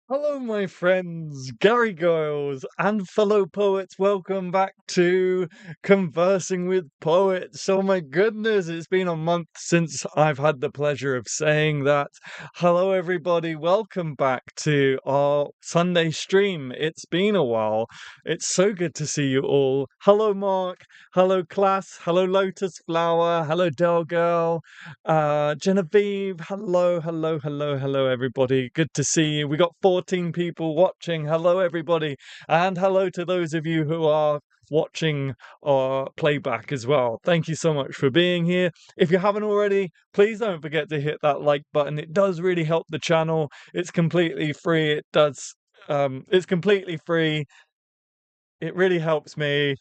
Hello, my friends, Gary Giles, and fellow poets. Welcome back to Conversing with Poets. Oh my goodness, it's been a month since I've had the pleasure of saying that. Hello, everybody. Welcome back to our Sunday stream. It's been a while. It's so good to see you all. Hello, Mark. Hello, class. Hello, Lotus Flower. Hello, Del Girl. Genevieve, hello, everybody. Good to see you. We got 14 people watching. Hello, everybody. And hello to those of you who are watching our playback as well. Thank you so much for being here. If you haven't already, please don't forget to hit that like button. It does really help the channel. It's completely free. It's completely free. It really helps me.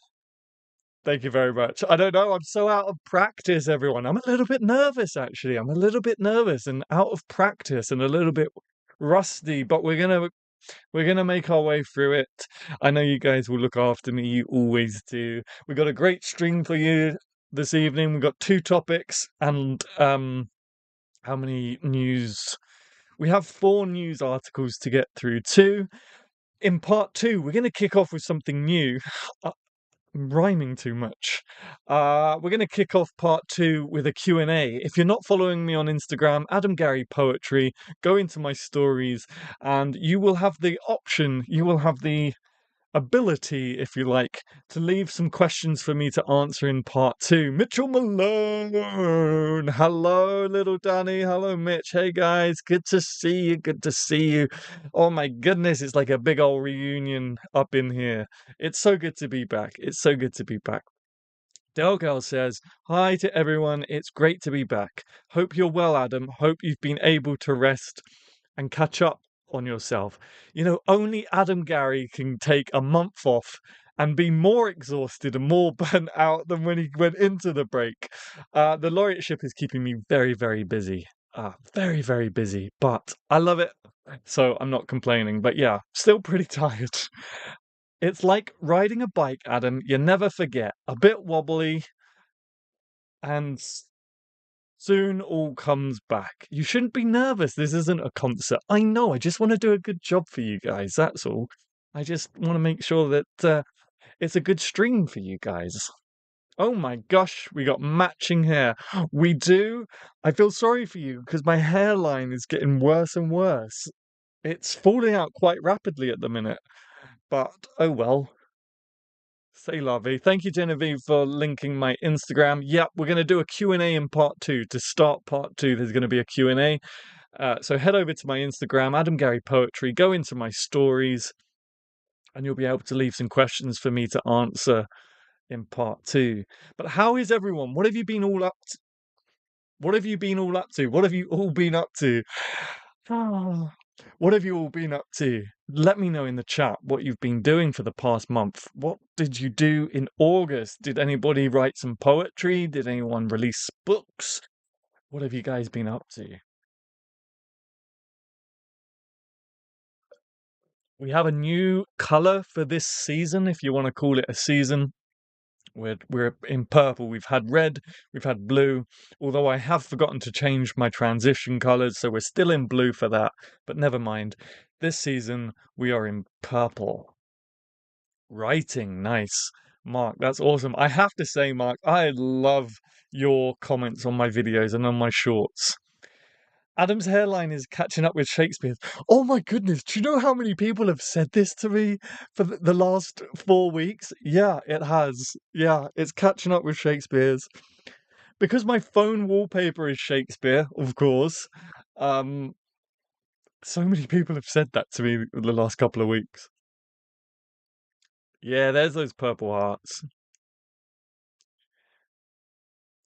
Thank you very much. I don't know. I'm so out of practice, everyone. I'm a little bit nervous, actually. I'm a little bit nervous and out of practice and a little bit rusty, but we're gonna make our way through it. I know you guys will look after me. You always do. We got a great stream for you this evening. We've got two topics and how many news? We have four news articles to get through. Two. In part two, we're going to kick off with something new. Rhyming too much. We're going to kick off part two with a Q&A. If you're not following me on Instagram, Adam Gary Poetry, go into my stories and you will have the option, you will have the ability, if you like, to leave some questions for me to answer in part two. Mitchell Malone! Hello, little Danny. Hello, Mitch. Hey, guys. Good to see you. Good to see you. Oh, my goodness. It's like a big old reunion up in here. It's so good to be back. It's so good to be back. Delgal says, hi to everyone. It's great to be back. Hope you're well, Adam. Hope you've been able to rest and catch up on yourself. You know, only Adam Gary can take a month off and be more exhausted and more burnt out than when he went into the break. The laureateship is keeping me very, very busy. Very, very busy, but I love it. So I'm not complaining, but yeah, still pretty tired. It's like riding a bike, Adam. You never forget. A bit wobbly, and soon all comes back. You shouldn't be nervous. This isn't a concert. I know. I just want to do a good job for you guys. That's all. I just want to make sure that it's a good stream for you guys. Oh my gosh, we got matching hair. We do. I feel sorry for you because my hairline is getting worse and worse. It's falling out quite rapidly at the minute. But oh well. Say lovey. Thank you, Genevieve, for linking my Instagram. Yep, we're going to do a Q&A in part two. To start part two, there's going to be a Q&A. So head over to my Instagram, Adam Gary Poetry, go into my stories, and you'll be able to leave some questions for me to answer in part two. But how is everyone? What have you been all up to? What have you been all up to? What have you all been up to? What have you all been up to? Let me know in the chat what you've been doing for the past month. What did you do in August? Did anybody write some poetry? Did anyone release books? What have you guys been up to? We have a new color for this season, if you want to call it a season. We're in purple. We've had red, we've had blue, although I have forgotten to change my transition colors, so we're still in blue for that, but never mind. This season, we are in purple. Writing, nice. Mark, that's awesome. I have to say, Mark, I love your comments on my videos and on my shorts. Adam's hairline is catching up with Shakespeare's. Oh my goodness, do you know how many people have said this to me for the last 4 weeks? Yeah, it has. Yeah, it's catching up with Shakespeare's. Because my phone wallpaper is Shakespeare, of course. Um, so many people have said that to me the last couple of weeks. Yeah, there's those purple hearts.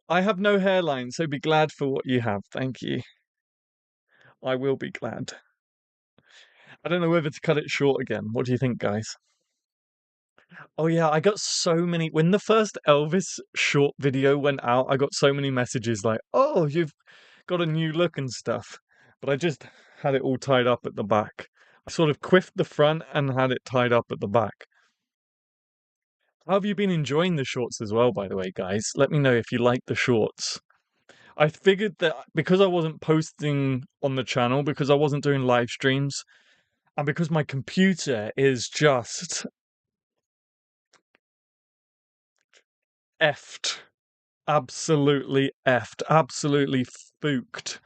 I have no hairline, so be glad for what you have. Thank you. I will be glad. I don't know whether to cut it short again. What do you think, guys? Oh yeah, I got so many when the first Elvis short video went out, I got so many messages like, "Oh, you've got a new look and stuff." But I just had it all tied up at the back. I sort of quiffed the front and had it tied up at the back. How have you been enjoying the shorts as well, by the way, guys? Let me know if you like the shorts. I figured that because I wasn't posting on the channel, because I wasn't doing live streams, And because my computer is just effed, absolutely effed, absolutely spooked.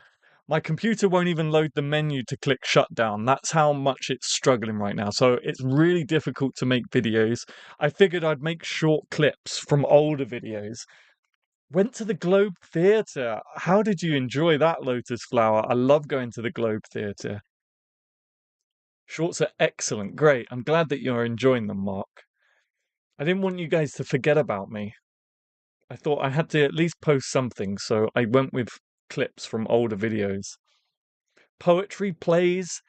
My computer won't even load the menu to click shutdown. That's how much it's struggling right now. So it's really difficult to make videos. I figured I'd make short clips from older videos. Went to the Globe Theatre. How did you enjoy that, Lotus Flower? I love going to the Globe Theatre. Shorts are excellent. Great. I'm glad that you're enjoying them, Mark. I didn't want you guys to forget about me. I thought I had to at least post something, so I went with clips from older videos. Poetry, plays,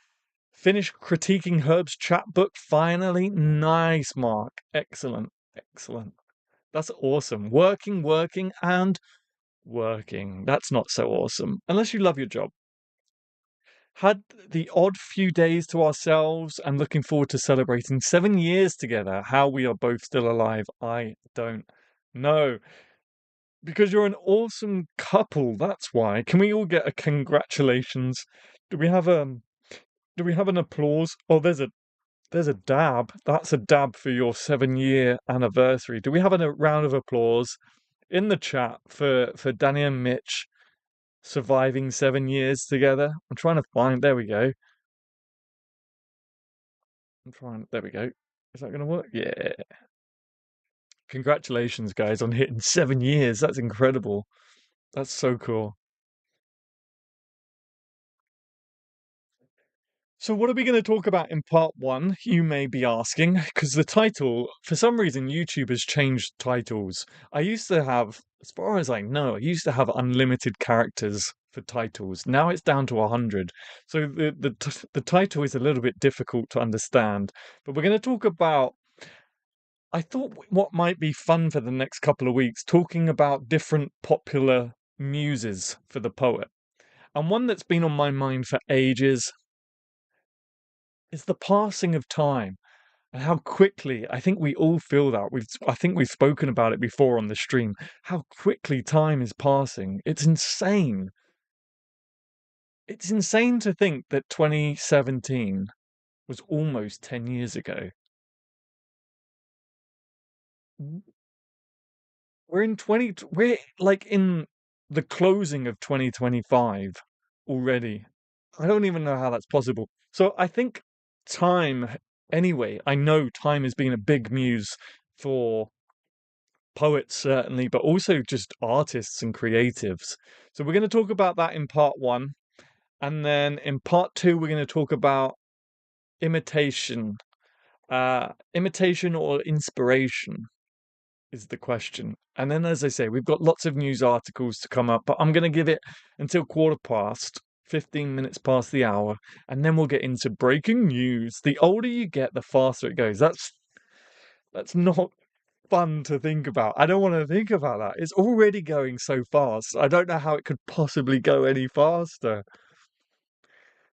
finished critiquing Herb's chapbook finally. Nice, Mark. Excellent. Excellent. That's awesome. Working, and working. That's not so awesome. Unless you love your job. Had the odd few days to ourselves and looking forward to celebrating 7 years together. How we are both still alive, I don't know. Because you're an awesome couple, that's why. Can we all get a congratulations? Do we have an applause? Oh, there's a dab. That's a dab for your 7 year anniversary. Do we have a round of applause in the chat for Danny and Mitch surviving 7 years together? I'm trying to find. There we go. There we go. Is that gonna work? Yeah. Congratulations, guys, on hitting 7 years. That's incredible. That's so cool. So, what are we going to talk about in part one? You may be asking, because the title, for some reason, YouTube has changed titles. I used to have, as far as I know, I used to have unlimited characters for titles. Now it's down to 100. So the title is a little bit difficult to understand. But we're going to talk about, I thought what might be fun for the next couple of weeks, talking about different popular muses for the poet. And one that's been on my mind for ages is the passing of time and how quickly I think we all feel that. I think we've spoken about it before on the stream. How quickly time is passing. It's insane. It's insane to think that 2017 was almost 10 years ago. We're like in the closing of 2025 already. I don't even know how that's possible. So I think time, anyway, I know time has been a big muse for poets, certainly, but also just artists and creatives. So we're going to talk about that in part one. And then in part two, we're going to talk about imitation. Imitation or inspiration is the question. And then, as I say, we've got lots of news articles to come up, but I'm going to give it until 15 minutes past the hour, and then we'll get into breaking news. The older you get, the faster it goes. That's not fun to think about. I don't want to think about that. It's already going so fast. I don't know how it could possibly go any faster.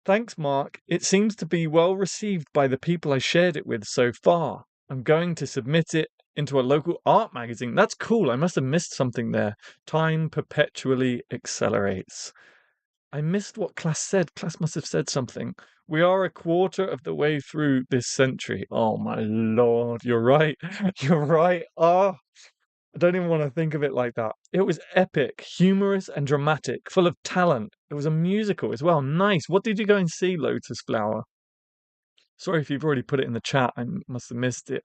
Thanks, Mark. It seems to be well received by the people I shared it with so far. I'm going to submit it into a local art magazine. That's cool. I must have missed something there. Time perpetually accelerates. I missed what Class said. Class must have said something. We are a quarter of the way through this century. Oh my lord, you're right. You're right. Oh, I don't even want to think of it like that. It was epic, humorous, and dramatic, full of talent. It was a musical as well. Nice. What did you go and see, Lotus Flower? Sorry if you've already put it in the chat. I must have missed it.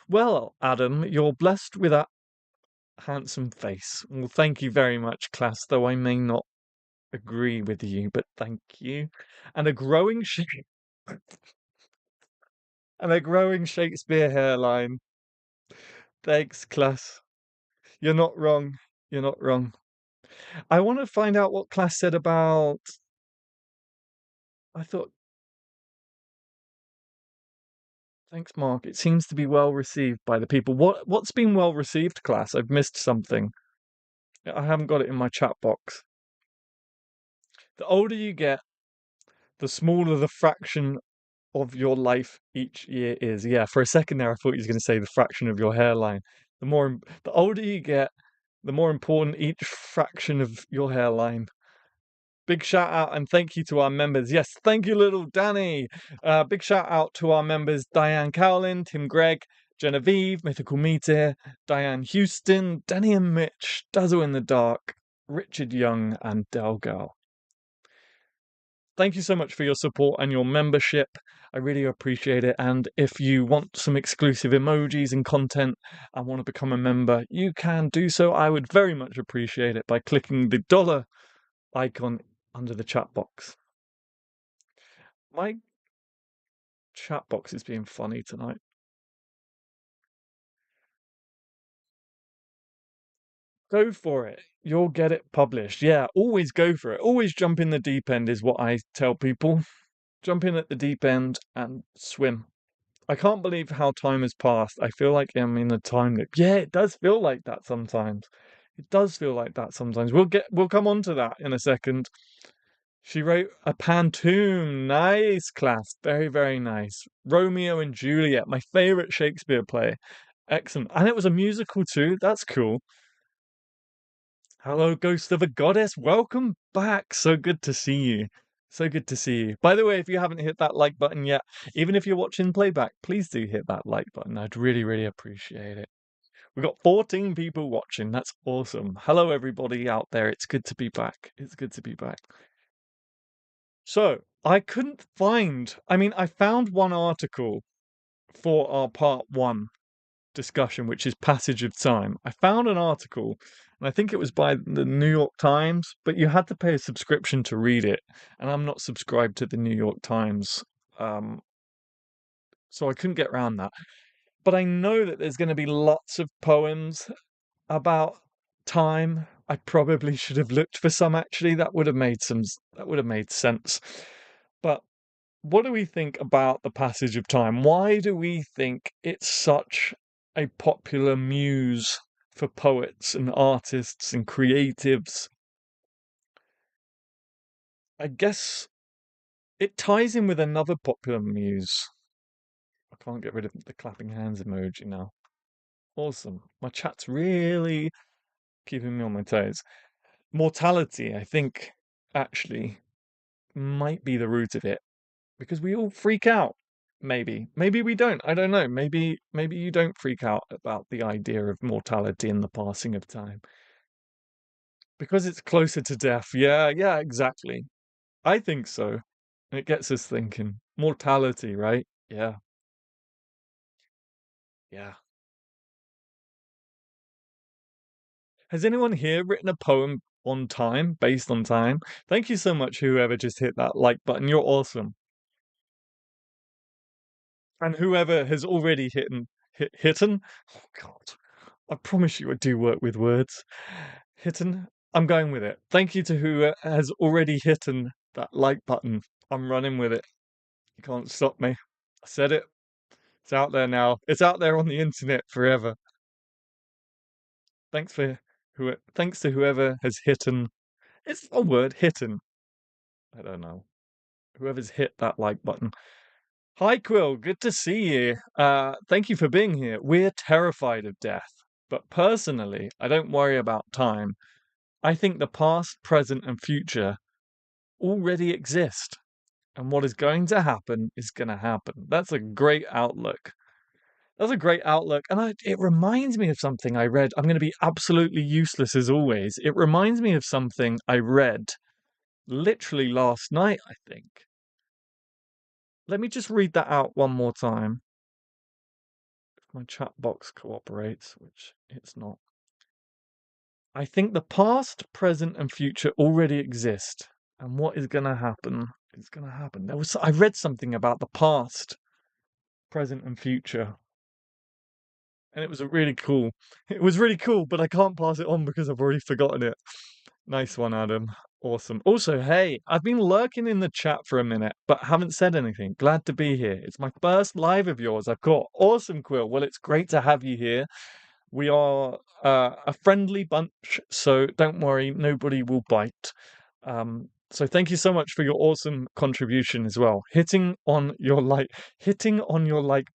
Well, Adam, you're blessed with that handsome face. Well, thank you very much, class, though I may not agree with you, but thank you. And a growing and a growing Shakespeare hairline. Thanks, class. You're not wrong. You're not wrong. I want to find out what class said about. I thought, thanks, Mark. It seems to be well received by the people. What's been well received, class? I've missed something. I haven't got it in my chat box. The older you get, the smaller the fraction of your life each year is. Yeah, for a second there, I thought he was going to say the fraction of your hairline. The older you get, the more important each fraction of your hairline Big shout out and thank you to our members. Yes, thank you, little Danny. Big shout out to our members Diane Cowlin, Tim Gregg, Genevieve, Mythical Meteor, Diane Houston, Danny and Mitch, Dazzle in the Dark, Richard Young, and Delgal. Thank you so much for your support and your membership. I really appreciate it. And if you want some exclusive emojis and content and want to become a member, you can do so. I would very much appreciate it by clicking the dollar icon under the chat box. My chat box is being funny tonight. Go for it. You'll get it published. Yeah, always go for it. Always jump in the deep end is what I tell people. Jump in at the deep end and swim. I can't believe how time has passed. I feel like I'm in a time loop. Yeah, it does feel like that sometimes. It does feel like that sometimes. We'll come on to that in a second. She wrote a pantoum. Nice, class. Very, very nice. Romeo and Juliet, my favorite Shakespeare play. Excellent. And it was a musical too. That's cool. Hello, Ghost of a Goddess. Welcome back. So good to see you. So good to see you. By the way, if you haven't hit that like button yet, even if you're watching playback, please do hit that like button. I'd really, really appreciate it. We've got 14 people watching. That's awesome. Hello, everybody out there. It's good to be back. It's good to be back. So, I couldn't find, I found one article for our part one discussion, which is Passage of Time. I found an article, and I think it was by the New York Times, but you had to pay a subscription to read it, and I'm not subscribed to the New York Times, so I couldn't get around that. But I know that there's going to be lots of poems about time. I probably should have looked for some actually. That would have made sense. But what do we think about the passage of time? Why do we think it's such a popular muse for poets and artists and creatives? I guess it ties in with another popular muse. I can't get rid of the clapping hands emoji now. Awesome. My chat's really keeping me on my toes. Mortality, I think, actually might be the root of it because we all freak out. Maybe we don't. I don't know. Maybe you don't freak out about the idea of mortality and the passing of time because it's closer to death. Yeah, exactly. I think so. And it gets us thinking. Mortality, right? Yeah. Has anyone here written a poem on time, based on time? Thank you so much, whoever just hit that like button. You're awesome. And whoever has already hitten, oh God, I promise you I do work with words. Hitten, I'm going with it. Thank you to who has already hitten that like button. I'm running with it. You can't stop me. I said it. It's out there now. It's out there on the internet forever. Thanks to whoever has hitten. It's a word, hitten. I don't know. Whoever's hit that like button. Hi, Quill. Good to see you. Thank you for being here. We're terrified of death, but personally, I don't worry about time. I think the past, present, and future already exist, and what is going to happen is going to happen. That's a great outlook. That's a great outlook, and it reminds me of something I read. I'm going to be absolutely useless as always. It reminds me of something I read literally last night, I think. Let me just read that out one more time. If my chat box cooperates, which it's not. I think the past, present, and future already exist, and what is going to happen is going to happen. I read something about the past, present, and future, and it was really cool. It was really cool, but I can't pass it on because I've already forgotten it. Nice one, Adam. Awesome. Also, hey, I've been lurking in the chat for a minute, but haven't said anything. Glad to be here. It's my first live of yours. I've got awesome, Quill. Well, it's great to have you here. We are a friendly bunch, so don't worry, nobody will bite. So thank you so much for your awesome contribution as well. Hitting on your like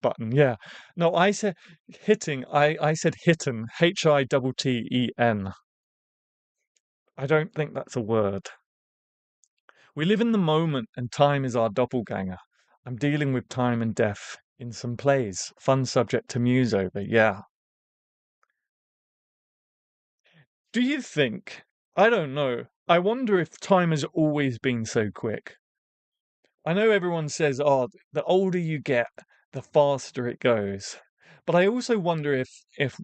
button. Yeah. No, I said hitting. I said hitten. HITTEN. I don't think that's a word. We live in the moment, and time is our doppelganger. I'm dealing with time and death in some plays. Fun subject to muse over, yeah. Do you think? I don't know. I wonder if time has always been so quick. I know everyone says, oh, the older you get, the faster it goes. But I also wonder if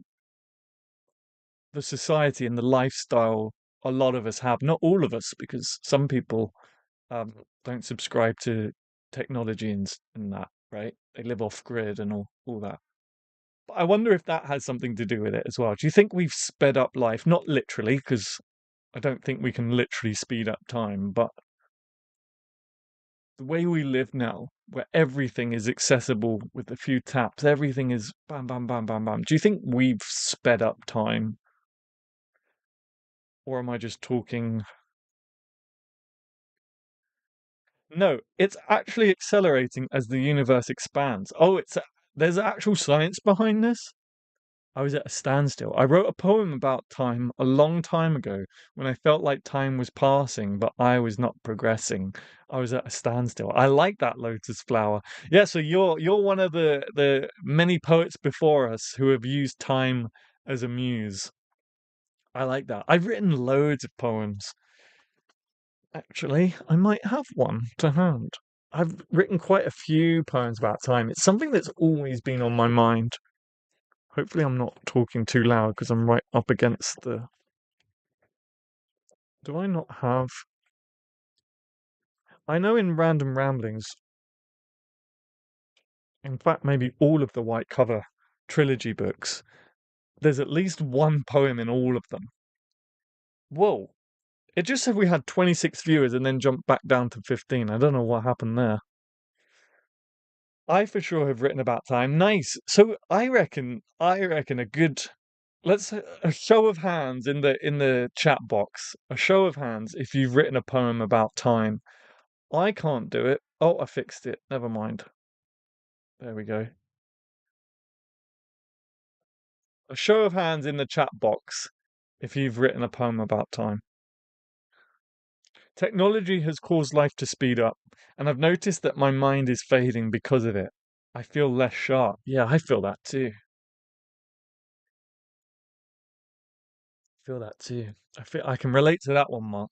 the society and the lifestyle a lot of us have, not all of us, because some people don't subscribe to technology and that, right? They live off grid and all that. But I wonder if that has something to do with it as well. Do you think we've sped up life? Not literally, because I don't think we can literally speed up time, but the way we live now, where everything is accessible with a few taps, everything is bam, bam, bam, bam, bam. Do you think we've sped up time? Or am I just talking? No, it's actually accelerating as the universe expands. Oh, there's actual science behind this? I was at a standstill. I wrote a poem about time a long time ago when I felt like time was passing, but I was not progressing. I was at a standstill. I like that, lotus flower. Yeah, so you're one of the many poets before us who have used time as a muse. I like that. I've written loads of poems. Actually, I might have one to hand. I've written quite a few poems about time. It's something that's always been on my mind. Hopefully, I'm not talking too loud because I'm right up against the. Do I not have? I know in Random Ramblings, in fact, maybe all of the White Cover trilogy books, there's at least one poem in all of them. Whoa. It just said we had 26 viewers and then jumped back down to 15. I don't know what happened there. I for sure have written about time. Nice. So I reckon a good let's a show of hands in the chat box. A show of hands if you've written a poem about time. I can't do it. Oh, I fixed it. Never mind. There we go. A show of hands in the chat box if you've written a poem about time. Technology has caused life to speed up, and I've noticed that my mind is fading because of it. I feel less sharp. Yeah, I feel that too. Feel that too. I can relate to that one, Mark.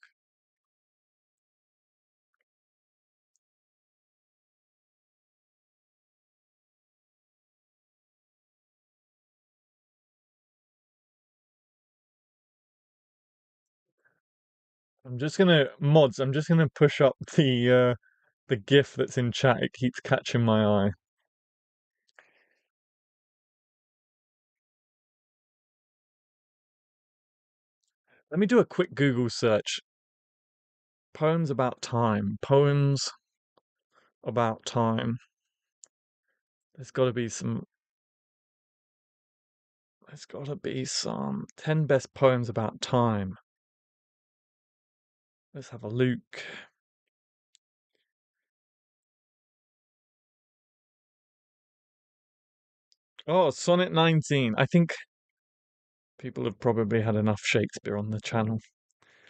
I'm just gonna push up the GIF that's in chat. It keeps catching my eye. Let me do a quick Google search. Poems about time. Poems about time. There's gotta be some there's gotta be some 10 best poems about time. Let's have a look. Oh, Sonnet 19. I think people have probably had enough Shakespeare on the channel.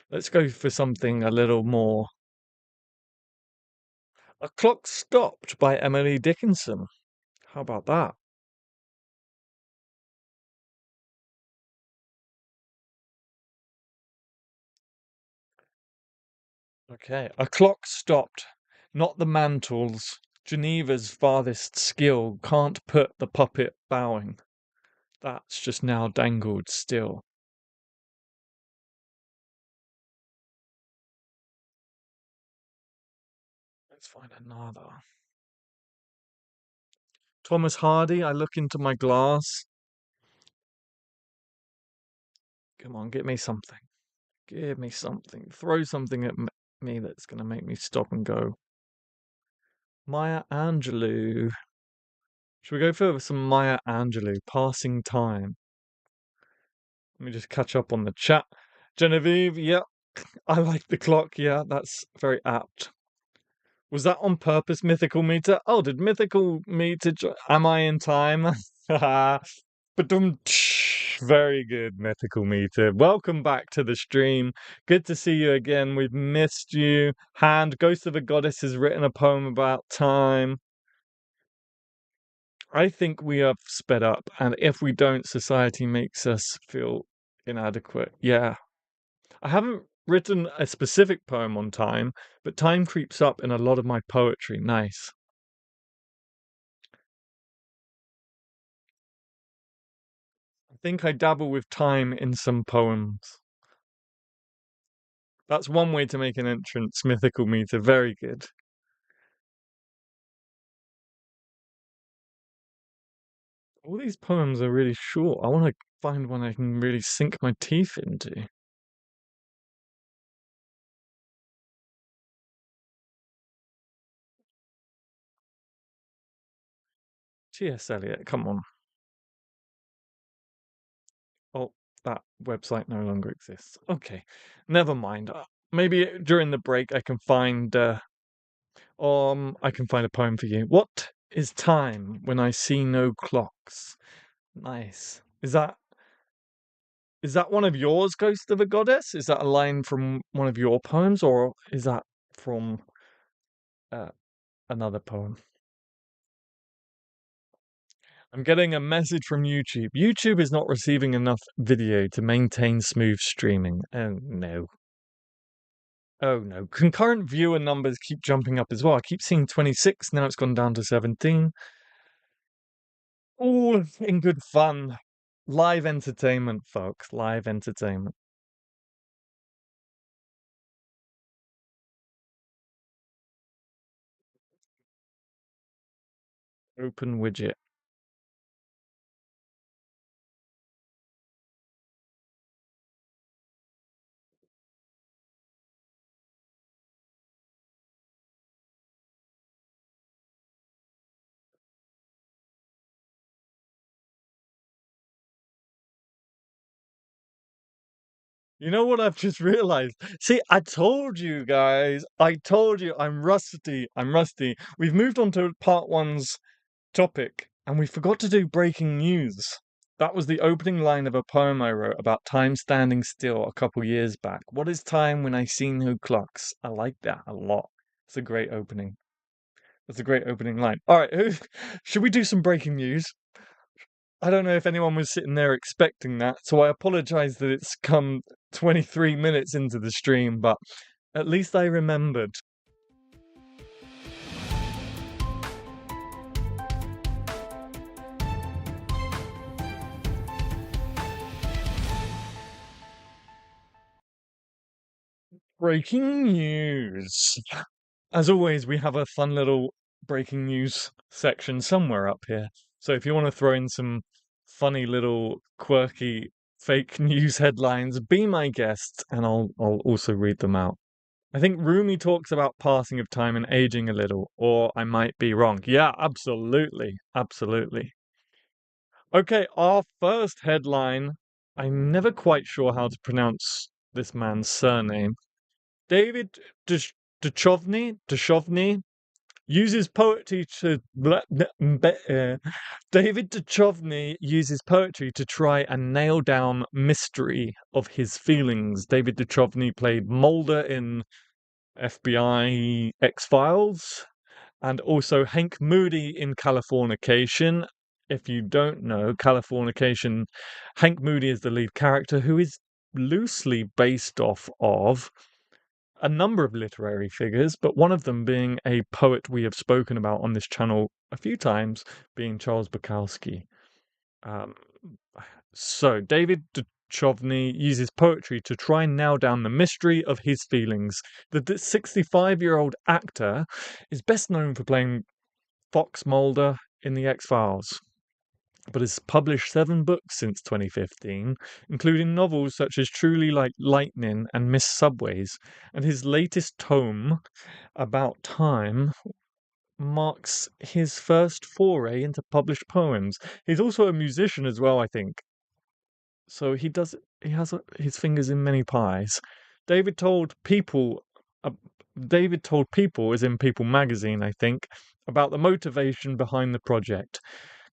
Let's go for something a little more. A Clock Stopped by Emily Dickinson. How about that? Okay. A clock stopped, not the mantles. Geneva's farthest skill can't put the puppet bowing. That's just now dangled still. Let's find another. Thomas Hardy, I look into my glass. Come on, give me something. Give me something. Throw something at me that's going to make me stop and go. Maya Angelou. Should we go for some Maya Angelou? Passing time. Let me just catch up on the chat. Genevieve, yeah, I like the clock. Yeah, that's very apt. Was that on purpose, Mythical Meter? Oh, did Mythical Meter? Am I in time? But Very good, Mythical Meter. Welcome back to the stream. Good to see you again. We've missed you. Hand, Ghost of a Goddess has written a poem about time. I think we have sped up, and if we don't, society makes us feel inadequate. Yeah. I haven't written a specific poem on time, but time creeps up in a lot of my poetry. Nice. I think I dabble with time in some poems. That's one way to make an entrance, Mythical Meter. Very good. All these poems are really short. I want to find one I can really sink my teeth into. T.S. Eliot, come on. Oh, that website no longer exists. Okay, never mind. Maybe during the break I can find a poem for you. What is time when I see no clocks? Nice. Is that one of yours, Ghost of a Goddess? Is that a line from one of your poems, or is that from uh, another poem? I'm getting a message from YouTube. YouTube is not receiving enough video to maintain smooth streaming. Oh no. Oh no. Concurrent viewer numbers keep jumping up as well. I keep seeing 26, now it's gone down to 17. All in good fun. Live entertainment, folks. Live entertainment. Open widget. You know what I've just realized? See, I told you guys. I told you I'm rusty. I'm rusty. We've moved on to part one's topic, and we forgot to do breaking news. That was the opening line of a poem I wrote about time standing still a couple years back. What is time when I see no clocks? I like that a lot. It's a great opening. That's a great opening line. All right, should we do some breaking news? I don't know if anyone was sitting there expecting that, so I apologize that it's come 23 minutes into the stream, but at least I remembered. Breaking news. As always, we have a fun little breaking news section somewhere up here. So if you want to throw in some funny little quirky fake news headlines, be my guest and I'll also read them out. I think Rumi talks about passing of time and aging a little, or I might be wrong. Yeah, absolutely. Absolutely. Okay, our first headline. I'm never quite sure how to pronounce this man's surname. David Duchovny uses poetry to David Duchovny uses poetry to try and nail down mystery of his feelings. David Duchovny played Mulder in FBI X-Files and also Hank Moody in Californication. If you don't know, Californication, Hank Moody is the lead character who is loosely based off of a number of literary figures, but one of them being a poet we have spoken about on this channel a few times, being Charles Bukowski. Um, so, David Duchovny uses poetry to try and nail down the mystery of his feelings. The 65-year-old actor is best known for playing Fox Mulder in The X-Files, but has published 7 books since 2015, including novels such as Truly Like Lightning and Miss Subways, and his latest tome, About Time, marks his first foray into published poems. He's also a musician as well, I think. So he has his fingers in many pies. David told people uh, David told People, as in People magazine, I think, about the motivation behind the project.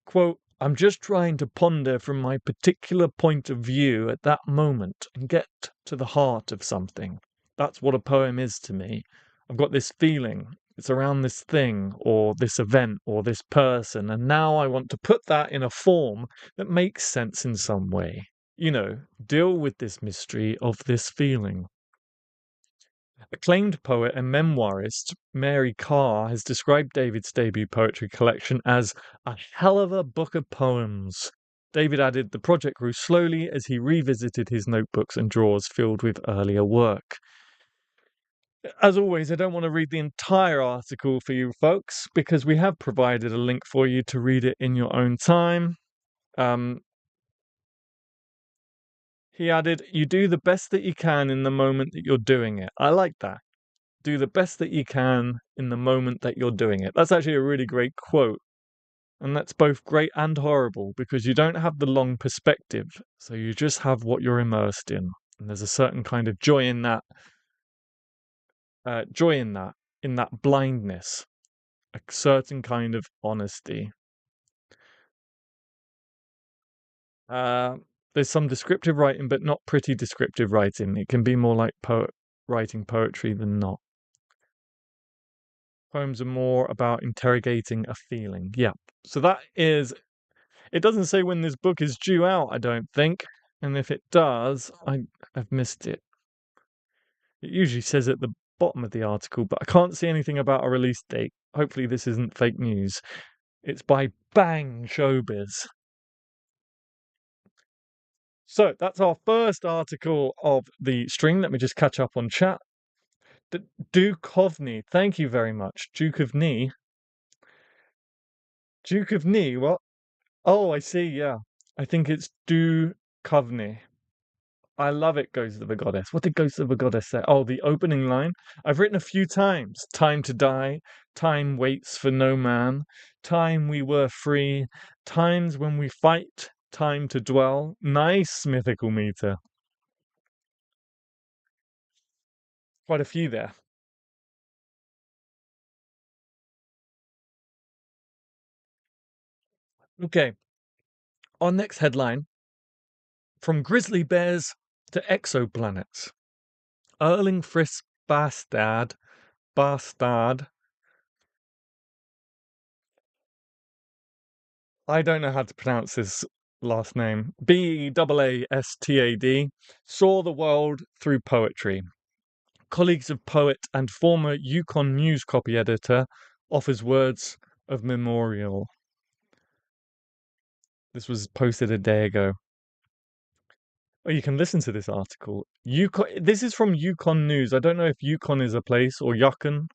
Quote, I'm just trying to ponder from my particular point of view at that moment and get to the heart of something. That's what a poem is to me. I've got this feeling. It's around this thing or this event or this person, and now I want to put that in a form that makes sense in some way. Deal with this mystery of this feeling. Acclaimed poet and memoirist Mary Carr has described David's debut poetry collection as a hell of a book of poems. David added, the project grew slowly as he revisited his notebooks and drawers filled with earlier work. As always, I don't want to read the entire article for you folks because we have provided a link for you to read it in your own time. He added, you do the best that you can in the moment that you're doing it. I like that. Do the best that you can in the moment that you're doing it. That's actually a really great quote. And that's both great and horrible because you don't have the long perspective. So you just have what you're immersed in. And there's a certain kind of joy in that, in that blindness, a certain kind of honesty. There's some descriptive writing, but not pretty descriptive writing. It can be more like writing poetry than not. Poems are more about interrogating a feeling. Yeah. So that is, it doesn't say when this book is due out, I don't think. And if it does, I've missed it. It usually says at the bottom of the article, but I can't see anything about a release date. Hopefully this isn't fake news. It's by Bang Showbiz. So that's our first article of the string. Let me just catch up on chat. Duchovny, thank you very much. Duchovny. Duchovny, what? Oh, I see, yeah. I think it's Duchovny. I love it, Ghost of a Goddess. What did Ghost of a Goddess say? Oh, the opening line. I've written a few times. Time to die. Time waits for no man. Time we were free. Times when we fight. Time to dwell. Nice mythical meter. Quite a few there. Okay. Our next headline. From grizzly bears to exoplanets. Erling Frisk Bastard. I don't know how to pronounce his last name. Bastad saw the world through poetry. Colleagues of poet and former Yukon News copy editor offers words of memorial. This was posted a day ago. Oh, you can listen to this article. This is from Yukon News. I don't know if Yukon is a place or Yukon.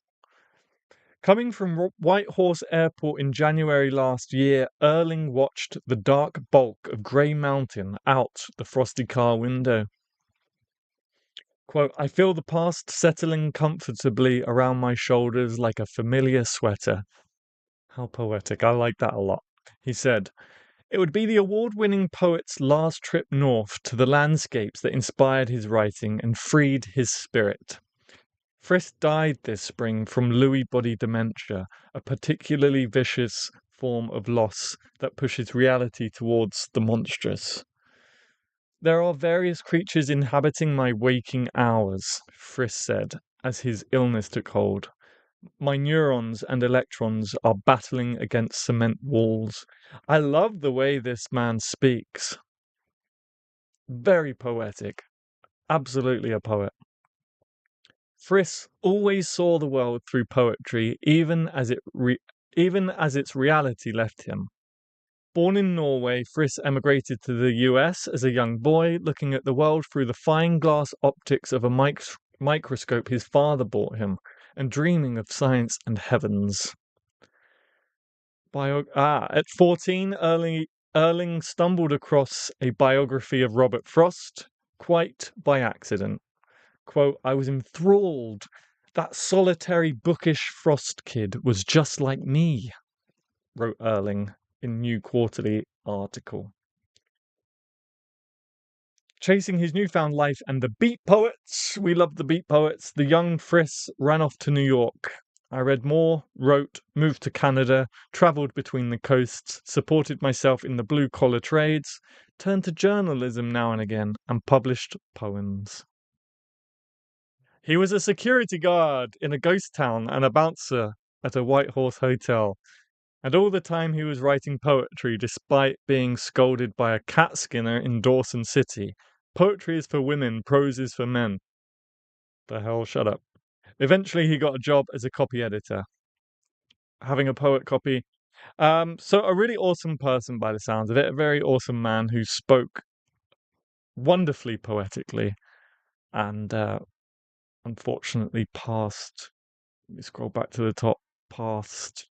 Coming from Whitehorse Airport in January last year, Erling watched the dark bulk of Grey Mountain out the frosty car window. Quote, I feel the past settling comfortably around my shoulders like a familiar sweater. How poetic. I like that a lot. He said, it would be the award-winning poet's last trip north to the landscapes that inspired his writing and freed his spirit. Frisk died this spring from Lewy body dementia, a particularly vicious form of loss that pushes reality towards the monstrous. There are various creatures inhabiting my waking hours, Frisk said, as his illness took hold. My neurons and electrons are battling against cement walls. I love the way this man speaks. Very poetic. Absolutely a poet. Frisk always saw the world through poetry, even as its reality left him. Born in Norway, Frisk emigrated to the US as a young boy, looking at the world through the fine glass optics of a microscope his father bought him, and dreaming of science and heavens. At 14, Erling stumbled across a biography of Robert Frost, quite by accident. Quote, I was enthralled. That solitary, bookish Frost kid was just like me, wrote Erling in New Quarterly article. Chasing his newfound life and the beat poets, we love the beat poets, the young Frisk ran off to New York. I read more, wrote, moved to Canada, travelled between the coasts, supported myself in the blue-collar trades, turned to journalism now and again, and published poems. He was a security guard in a ghost town and a bouncer at a White Horse Hotel. And all the time he was writing poetry despite being scolded by a cat skinner in Dawson City. Poetry is for women, prose is for men. The hell, shut up. Eventually he got a job as a copy editor, having a poet copy. So a really awesome person by the sounds of it, a very awesome man who spoke wonderfully poetically and unfortunately passed. Let me scroll back to the top. Passed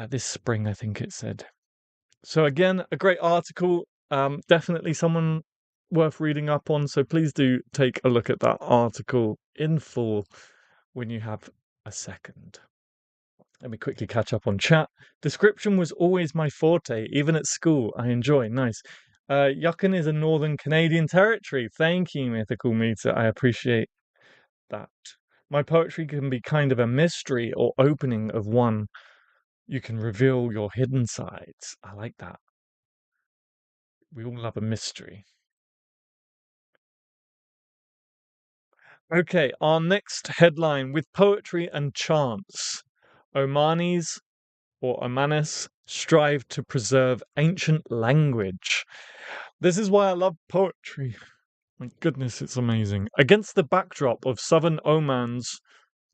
this spring, I think it said. So again, a great article. Definitely someone worth reading up on. So please do take a look at that article in full when you have a second. Let me quickly catch up on chat. Description was always my forte, even at school. I enjoy. Nice. Yukon is a northern Canadian territory. Thank you, Mythical Meter. I appreciate that. My poetry can be kind of a mystery or opening of one. You can reveal your hidden sides. I like that. We all love a mystery. Okay, our next headline: with poetry and chants, Omanis or Omanis strive to preserve ancient language. This is why I love poetry. My goodness, it's amazing. Against the backdrop of southern Oman's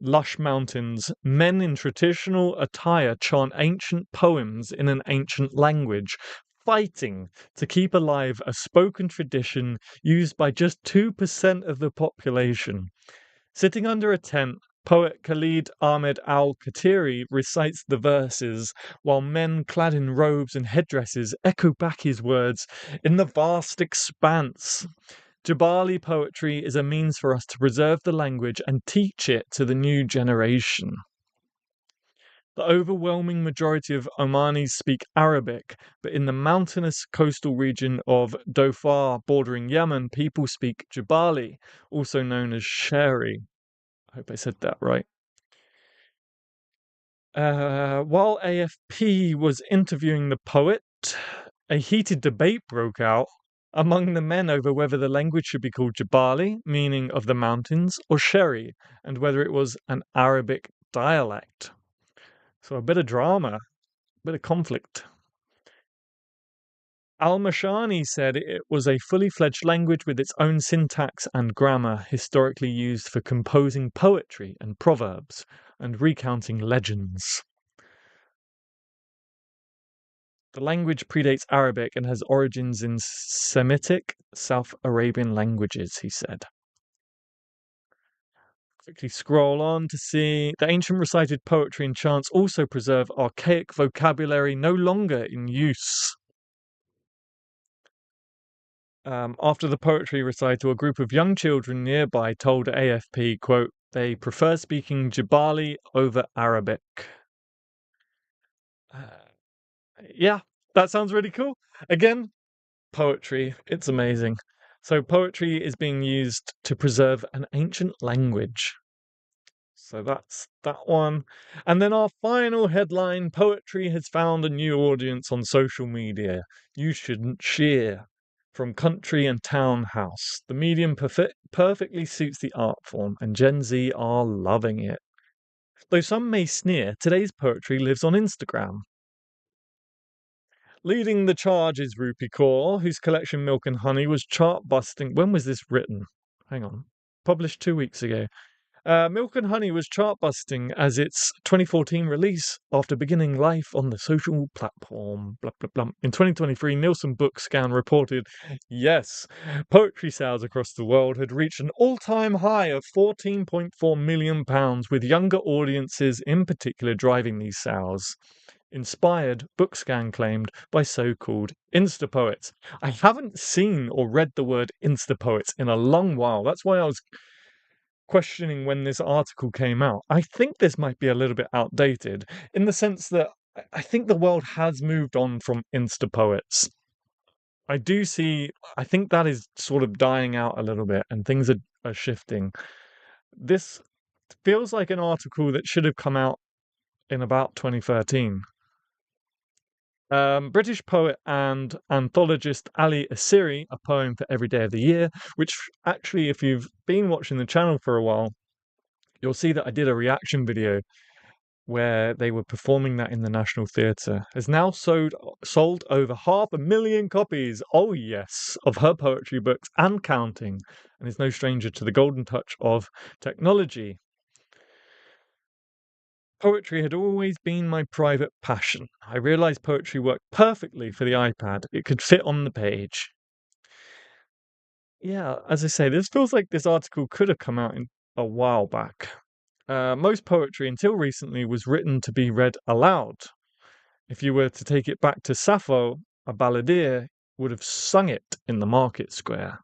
lush mountains, men in traditional attire chant ancient poems in an ancient language, fighting to keep alive a spoken tradition used by just 2% of the population. Sitting under a tent, poet Khalid Ahmed al-Khatiri recites the verses, while men clad in robes and headdresses echo back his words in the vast expanse. Jabali poetry is a means for us to preserve the language and teach it to the new generation. The overwhelming majority of Omanis speak Arabic, but in the mountainous coastal region of Dhofar bordering Yemen, people speak Jabali, also known as Sheri. I hope I said that right. While AFP was interviewing the poet, a heated debate broke out among the men over whether the language should be called Jabali, meaning of the mountains, or Sheri, and whether it was an Arabic dialect. So a bit of drama, a bit of conflict. Al-Mashani said it was a fully fledged language with its own syntax and grammar, historically used for composing poetry and proverbs and recounting legends. The language predates Arabic and has origins in Semitic South Arabian languages, he said. Quickly scroll on to see the ancient recited poetry and chants also preserve archaic vocabulary no longer in use. After the poetry recital, a group of young children nearby told AFP, quote, they prefer speaking Jabali over Arabic. Yeah, that sounds really cool. Again, poetry, it's amazing. So poetry is being used to preserve an ancient language. So that's that one. And then our final headline: poetry has found a new audience on social media. You shouldn't cheer. From Country and Town House. The medium perfectly suits the art form, and Gen Z are loving it. Though some may sneer, today's poetry lives on Instagram. Leading the charge is Rupi Kaur, whose collection Milk and Honey was chart-busting. When was this written? Hang on. Published 2 weeks ago. Milk and Honey was chart-busting as its 2014 release after beginning life on the social platform. Blah, blah, blah. In 2023, Nielsen Bookscan reported, yes, poetry sales across the world had reached an all-time high of £14.4 million, with younger audiences in particular driving these sales. Inspired, Bookscan claimed, by so-called Insta-poets. I haven't seen or read the word Insta-poets in a long while. That's why I was questioning when this article came out. I think this might be a little bit outdated in the sense that I think the world has moved on from Insta poets. I think that is sort of dying out a little bit and things are shifting. This feels like an article that should have come out in about 2013. British poet and anthologist Ali Asiri, A Poem for Every Day of the Year, which actually, if you've been watching the channel for a while, you'll see that I did a reaction video where they were performing that in the National Theatre, has now sold over 500,000 copies, oh yes, of her poetry books and counting, and is no stranger to the golden touch of technology. Poetry had always been my private passion. I realised poetry worked perfectly for the iPad. It could fit on the page. Yeah, as I say, this feels like this article could have come out a while back. Most poetry, until recently, was written to be read aloud. If you were to take it back to Sappho, a balladeer would have sung it in the market square.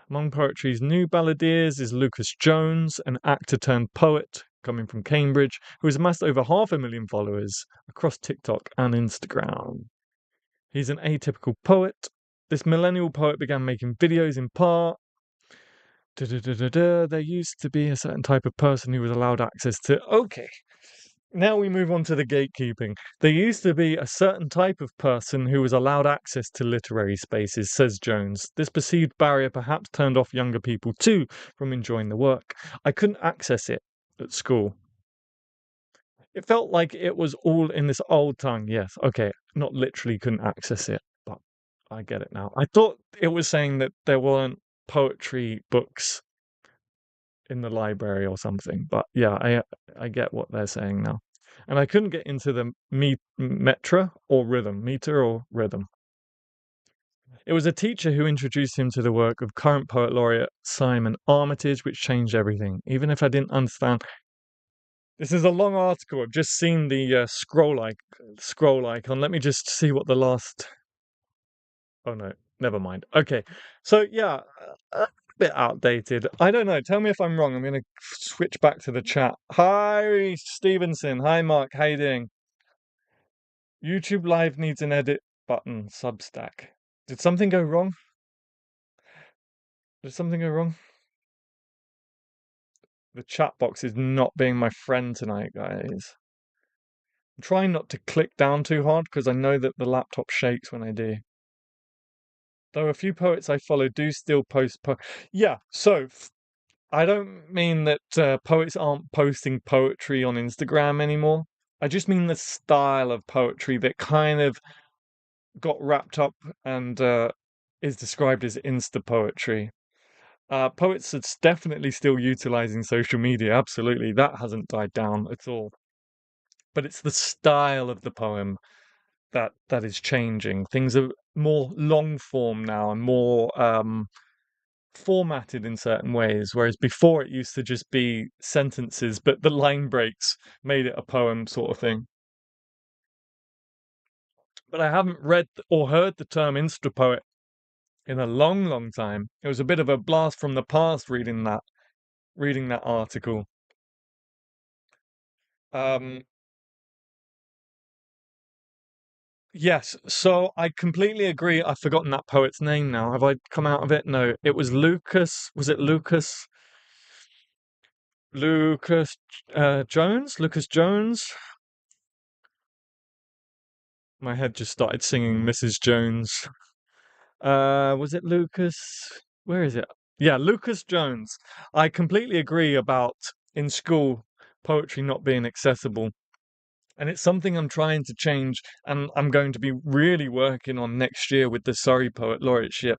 Among poetry's new balladeers is Lucas Jones, an actor turned poet coming from Cambridge, who has amassed over 500,000 followers across TikTok and Instagram. He's an atypical poet. This millennial poet began making videos in part. There used to be a certain type of person who was allowed access to. Okay, now we move on to the gatekeeping. There used to be a certain type of person who was allowed access to literary spaces, says Jones. This perceived barrier perhaps turned off younger people too from enjoying the work. I couldn't access it at school. It felt like it was all in this old tongue. Yes, okay, not literally couldn't access it, but I get it now. I thought it was saying that there weren't poetry books in the library or something, but yeah, I get what they're saying now. And I couldn't get into the meter or rhythm. It was a teacher who introduced him to the work of current poet laureate Simon Armitage, which changed everything. Even if I didn't understand, this is a long article. I've just seen the scroll icon. Let me just see what the last. Oh no, never mind. Okay, so yeah, a bit outdated. I don't know. Tell me if I'm wrong. I'm gonna switch back to the chat. Hi Stevenson. Hi Mark. How you doing? YouTube Live needs an edit button. Substack. Did something go wrong? Did something go wrong? The chat box is not being my friend tonight, guys. I'm trying not to click down too hard because I know that the laptop shakes when I do. Though a few poets I follow do still post yeah, so I don't mean that poets aren't posting poetry on Instagram anymore. I just mean the style of poetry that kind of got wrapped up and is described as Insta poetry. Poets are definitely still utilizing social media. Absolutely, that hasn't died down at all. But it's the style of the poem that is changing. Things are more long form now and more formatted in certain ways, whereas before it used to just be sentences, but the line breaks made it a poem sort of thing. But I haven't read or heard the term Insta poet in a long, long time. It was a bit of a blast from the past reading that article. Um, yes, so I completely agree. I've forgotten that poet's name now. Have I come out of it? No, it was Lucas. Was it Lucas? Lucas Jones? Lucas Jones? My head just started singing Mrs. Jones. Was it Lucas? Where is it? Yeah, Lucas Jones. I completely agree about in school poetry not being accessible. And it's something I'm trying to change, and I'm going to be really working on next year with the Surrey Poet Laureateship.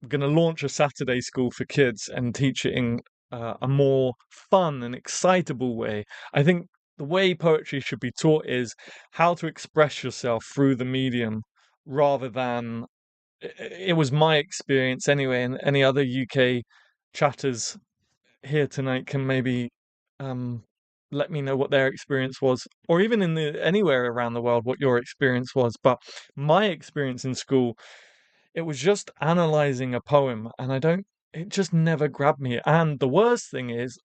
I'm going to launch a Saturday school for kids and teach it in a more fun and excitable way. I think the way poetry should be taught is how to express yourself through the medium rather than it was my experience anyway, and any other UK chatters here tonight can maybe um, let me know what their experience was, or even in the anywhere around the world what your experience was. But my experience in school, it was just analyzing a poem, and it just never grabbed me. And the worst thing is,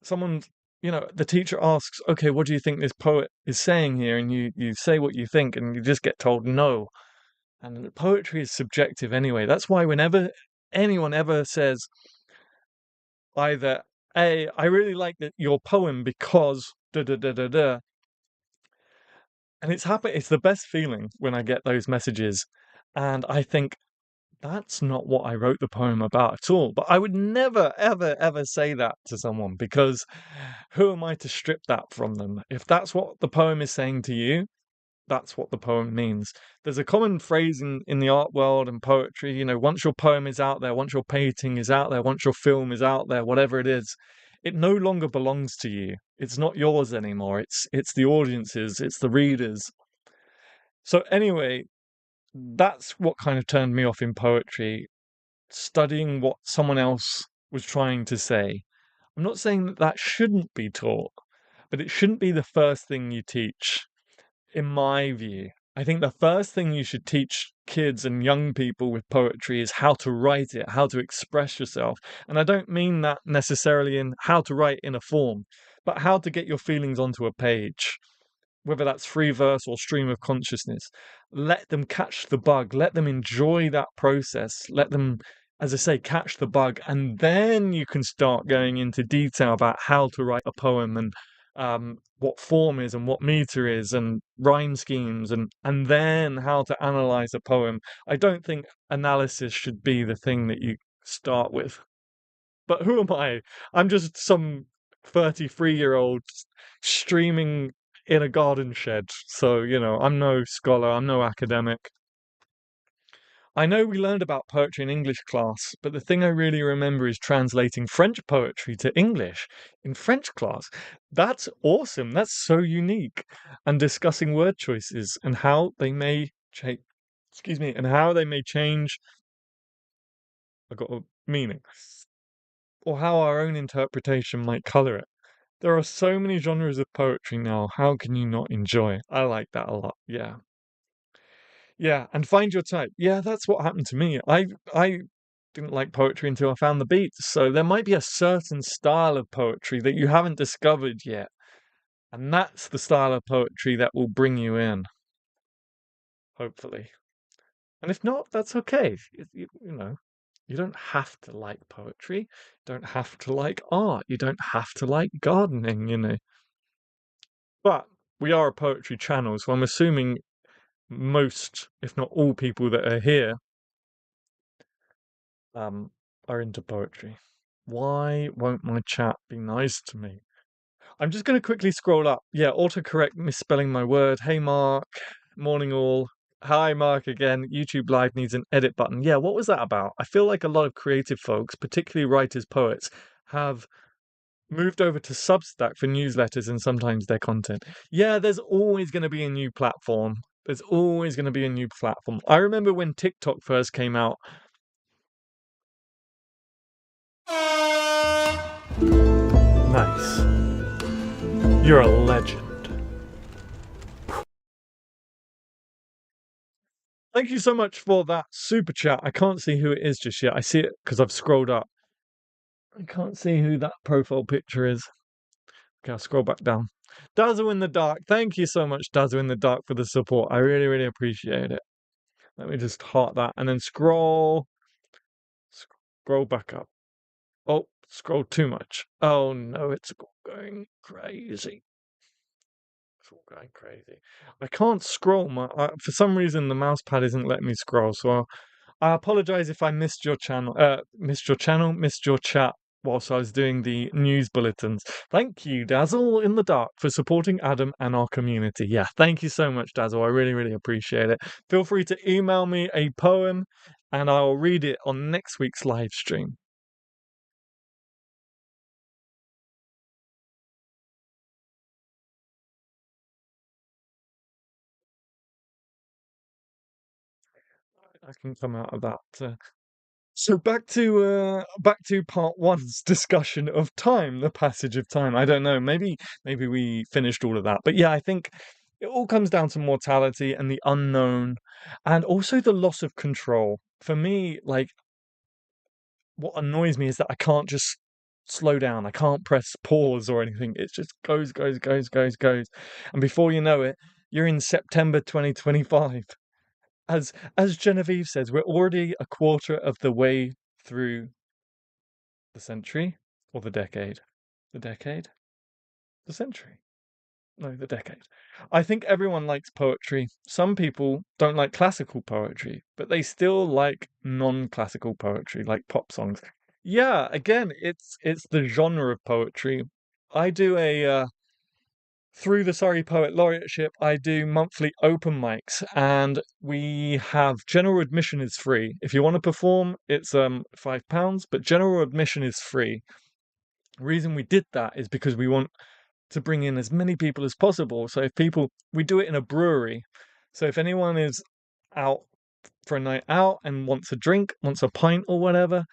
someone, the teacher asks, "Okay, what do you think this poet is saying here?" And you say what you think, and you just get told no. And poetry is subjective anyway. That's why whenever anyone ever says either I really like that your poem because da da da da da. And it's the best feeling when I get those messages. And I think that's not what I wrote the poem about at all. But I would never, ever, ever say that to someone because who am I to strip that from them? If that's what the poem is saying to you, that's what the poem means. There's a common phrase in the art world and poetry, once your poem is out there, once your painting is out there, once your film is out there, whatever it is, it no longer belongs to you. It's not yours anymore. It's the audience's, it's the readers. So anyway, that's what kind of turned me off in poetry, studying what someone else was trying to say. I'm not saying that that shouldn't be taught, but it shouldn't be the first thing you teach, in my view. I think the first thing you should teach kids and young people with poetry is how to write it, how to express yourself. And I don't mean that necessarily in how to write in a form, but how to get your feelings onto a page, whether that's free verse or stream of consciousness. Let them catch the bug, let them enjoy that process, let them, as I say, catch the bug, and then you can start going into detail about how to write a poem and what form is and what meter is and rhyme schemes and then how to analyze a poem. I don't think analysis should be the thing that you start with. But who am I? I'm just some 33-year-old streaming in a garden shed. So, I'm no scholar, I'm no academic. I know we learned about poetry in English class, but the thing I really remember is translating French poetry to English in French class. That's awesome. That's so unique. And discussing word choices and how they may change, excuse me, and how they may change. I got a meaning. Or how our own interpretation might color it. There are so many genres of poetry now. How can you not enjoy it? I like that a lot. Yeah. Yeah, and find your type. Yeah, that's what happened to me. I didn't like poetry until I found the beats. So there might be a certain style of poetry that you haven't discovered yet. And that's the style of poetry that will bring you in, hopefully. And if not, that's okay. You don't have to like poetry. You don't have to like art. You don't have to like gardening. But we are a poetry channel, so I'm assuming most, if not all people that are here, um, are into poetry. Why won't my chat be nice to me? I'm just going to quickly scroll up. Yeah, autocorrect misspelling my word. Hey, Mark. Morning, all. Hi, Mark again. YouTube Live needs an edit button. Yeah, what was that about? I feel like a lot of creative folks, particularly writers, poets, have moved over to Substack for newsletters and sometimes their content. Yeah, there's always going to be a new platform. There's always going to be a new platform. I remember when TikTok first came out. Nice. You're a legend. Thank you so much for that super chat. I can't see who it is just yet. I see it because I've scrolled up. I can't see who that profile picture is. Okay, I'll scroll back down. Dazzle in the Dark. Thank you so much, Dazzle in the Dark, for the support. I really, really appreciate it. Let me just heart that and then scroll back up. Oh, scroll too much. Oh no, it's going crazy. It's all going crazy. I can't scroll. For some reason, the mouse pad isn't letting me scroll. So I apologize if I missed your channel. Missed your chat whilst I was doing the news bulletins. Thank you, Dazzle in the Dark, for supporting Adam and our community. Yeah, thank you so much, Dazzle. I really, really appreciate it. Feel free to email me a poem, and I'll read it on next week's live stream. I can come out of that. So back to part one's discussion of time, the passage of time. I don't know. Maybe we finished all of that, but yeah, I think it all comes down to mortality and the unknown, and also the loss of control. For me, like what annoys me is that I can't just slow down. I can't press pause or anything. It just goes, goes, goes, goes, goes, and before you know it, you're in September 2025. As Genevieve says, we're already a quarter of the way through the century. or the decade? The decade? The century? No, the decade. I think everyone likes poetry. Some people don't like classical poetry, but they still like non-classical poetry, like pop songs. Yeah, again, it's the genre of poetry. I do a through the Surrey Poet Laureateship, I do monthly open mics, and we have general admission is free. If you want to perform, it's £5, but general admission is free. The reason we did that is because we want to bring in as many people as possible. So if people, we do it in a brewery. So if anyone is out for a night out and wants a drink, wants a pint or whatever,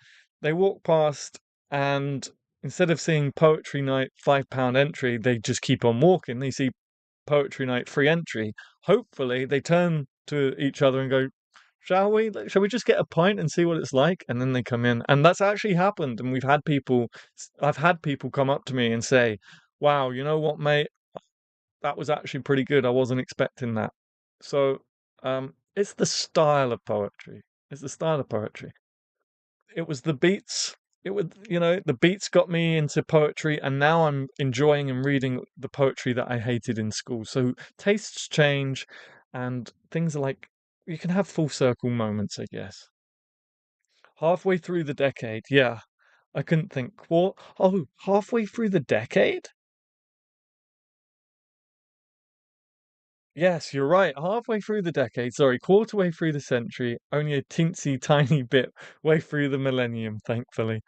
they walk past and instead of seeing poetry night £5 entry, they just keep on walking. They see poetry night free entry. Hopefully they turn to each other and go, shall we just get a pint and see what it's like? And then they come in. And that's actually happened. And I've had people come up to me and say, wow, you know what, mate? That was actually pretty good. I wasn't expecting that. So, it's the style of poetry. It's the style of poetry. It was the beats. It was, the beats got me into poetry, and now I'm enjoying and reading the poetry that I hated in school. So tastes change, and things are like you can have full circle moments, I guess. Halfway through the decade, yeah. I couldn't think. What? Oh, halfway through the decade? Yes, you're right. Halfway through the decade, sorry, quarter way through the century, only a teensy tiny bit way through the millennium, thankfully.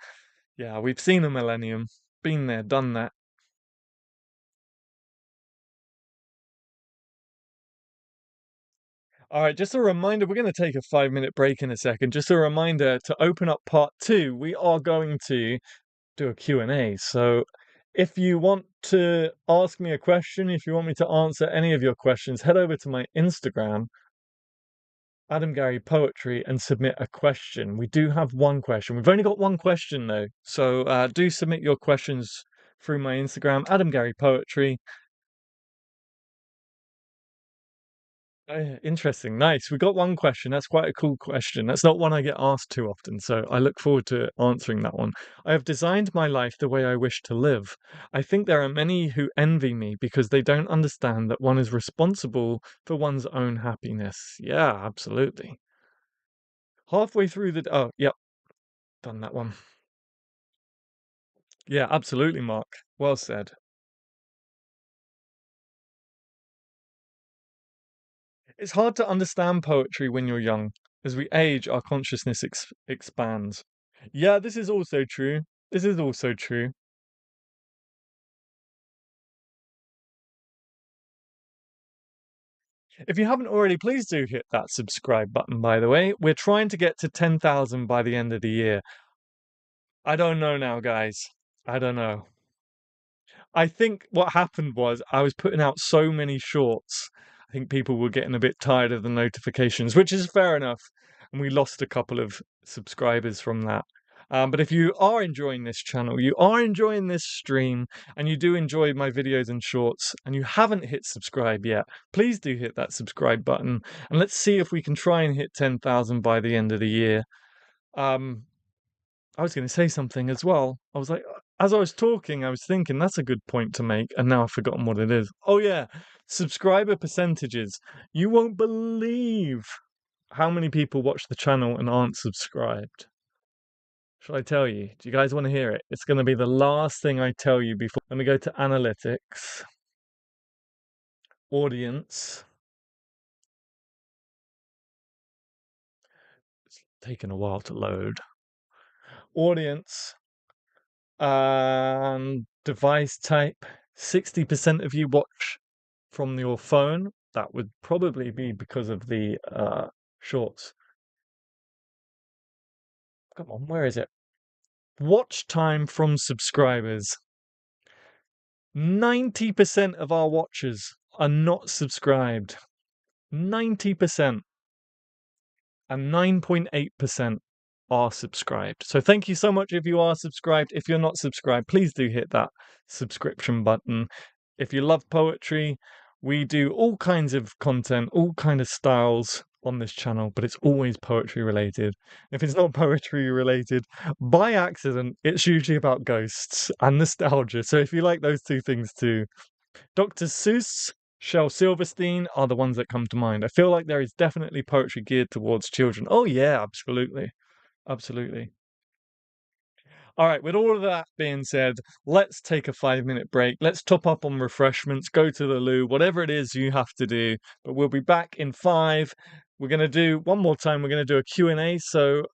Yeah, we've seen a millennium. Been there, done that. All right, just a reminder, we're going to take a 5 minute break in a second. Just a reminder to open up part two. We are going to do a Q&A. So if you want to ask me a question, if you want me to answer any of your questions, head over to my Instagram, Adam Gary Poetry, and submit a question. We do have one question. We've only got one question though. So do submit your questions through my Instagram, Adam Gary Poetry. Oh, yeah, interesting. Nice. We got one question. That's quite a cool question. That's not one I get asked too often, so I look forward to answering that one. I have designed my life the way I wish to live. I think there are many who envy me because they don't understand that one is responsible for one's own happiness. Yeah, absolutely. Halfway through the oh, yep, done that one. Yeah, absolutely, Mark. Well said. It's hard to understand poetry when you're young. As we age, our consciousness expands. Yeah, this is also true. This is also true. If you haven't already, please do hit that subscribe button, by the way. We're trying to get to 10,000 by the end of the year. I don't know now, guys. I don't know. I think what happened was I was putting out so many shorts. I think people were getting a bit tired of the notifications, which is fair enough. And we lost a couple of subscribers from that. But if you are enjoying this channel, you are enjoying this stream, and you do enjoy my videos and shorts, and you haven't hit subscribe yet, please do hit that subscribe button. And let's see if we can try and hit 10,000 by the end of the year. Um, I was going to say something as well. I was like, as I was talking, I was thinking that's a good point to make, and now I've forgotten what it is. Oh, yeah, subscriber percentages. You won't believe how many people watch the channel and aren't subscribed. Shall I tell you? Do you guys want to hear it? It's going to be the last thing I tell you before. Let me go to analytics, audience. It's taken a while to load. Audience. Device type. 60% of you watch from your phone. That would probably be because of the shorts. Come on, where is it? Watch time from subscribers. 90% of our watchers are not subscribed. 90%. And 9.8% are subscribed. So thank you so much if you are subscribed. If you're not subscribed, please do hit that subscription button. If you love poetry, we do all kinds of content, all kind of styles. on this channel, but it's always poetry related. If it's not poetry related, by accident, it's usually about ghosts and nostalgia. So if you like those two things too, Dr. Seuss, Shel Silverstein are the ones that come to mind. I feel like there is definitely poetry geared towards children. Oh yeah, absolutely. Absolutely. All right, with all of that being said, let's take a 5-minute break. Let's top up on refreshments, go to the loo, whatever it is you have to do. But we'll be back in 5. We're going to do one more time. We're going to do a Q&A. So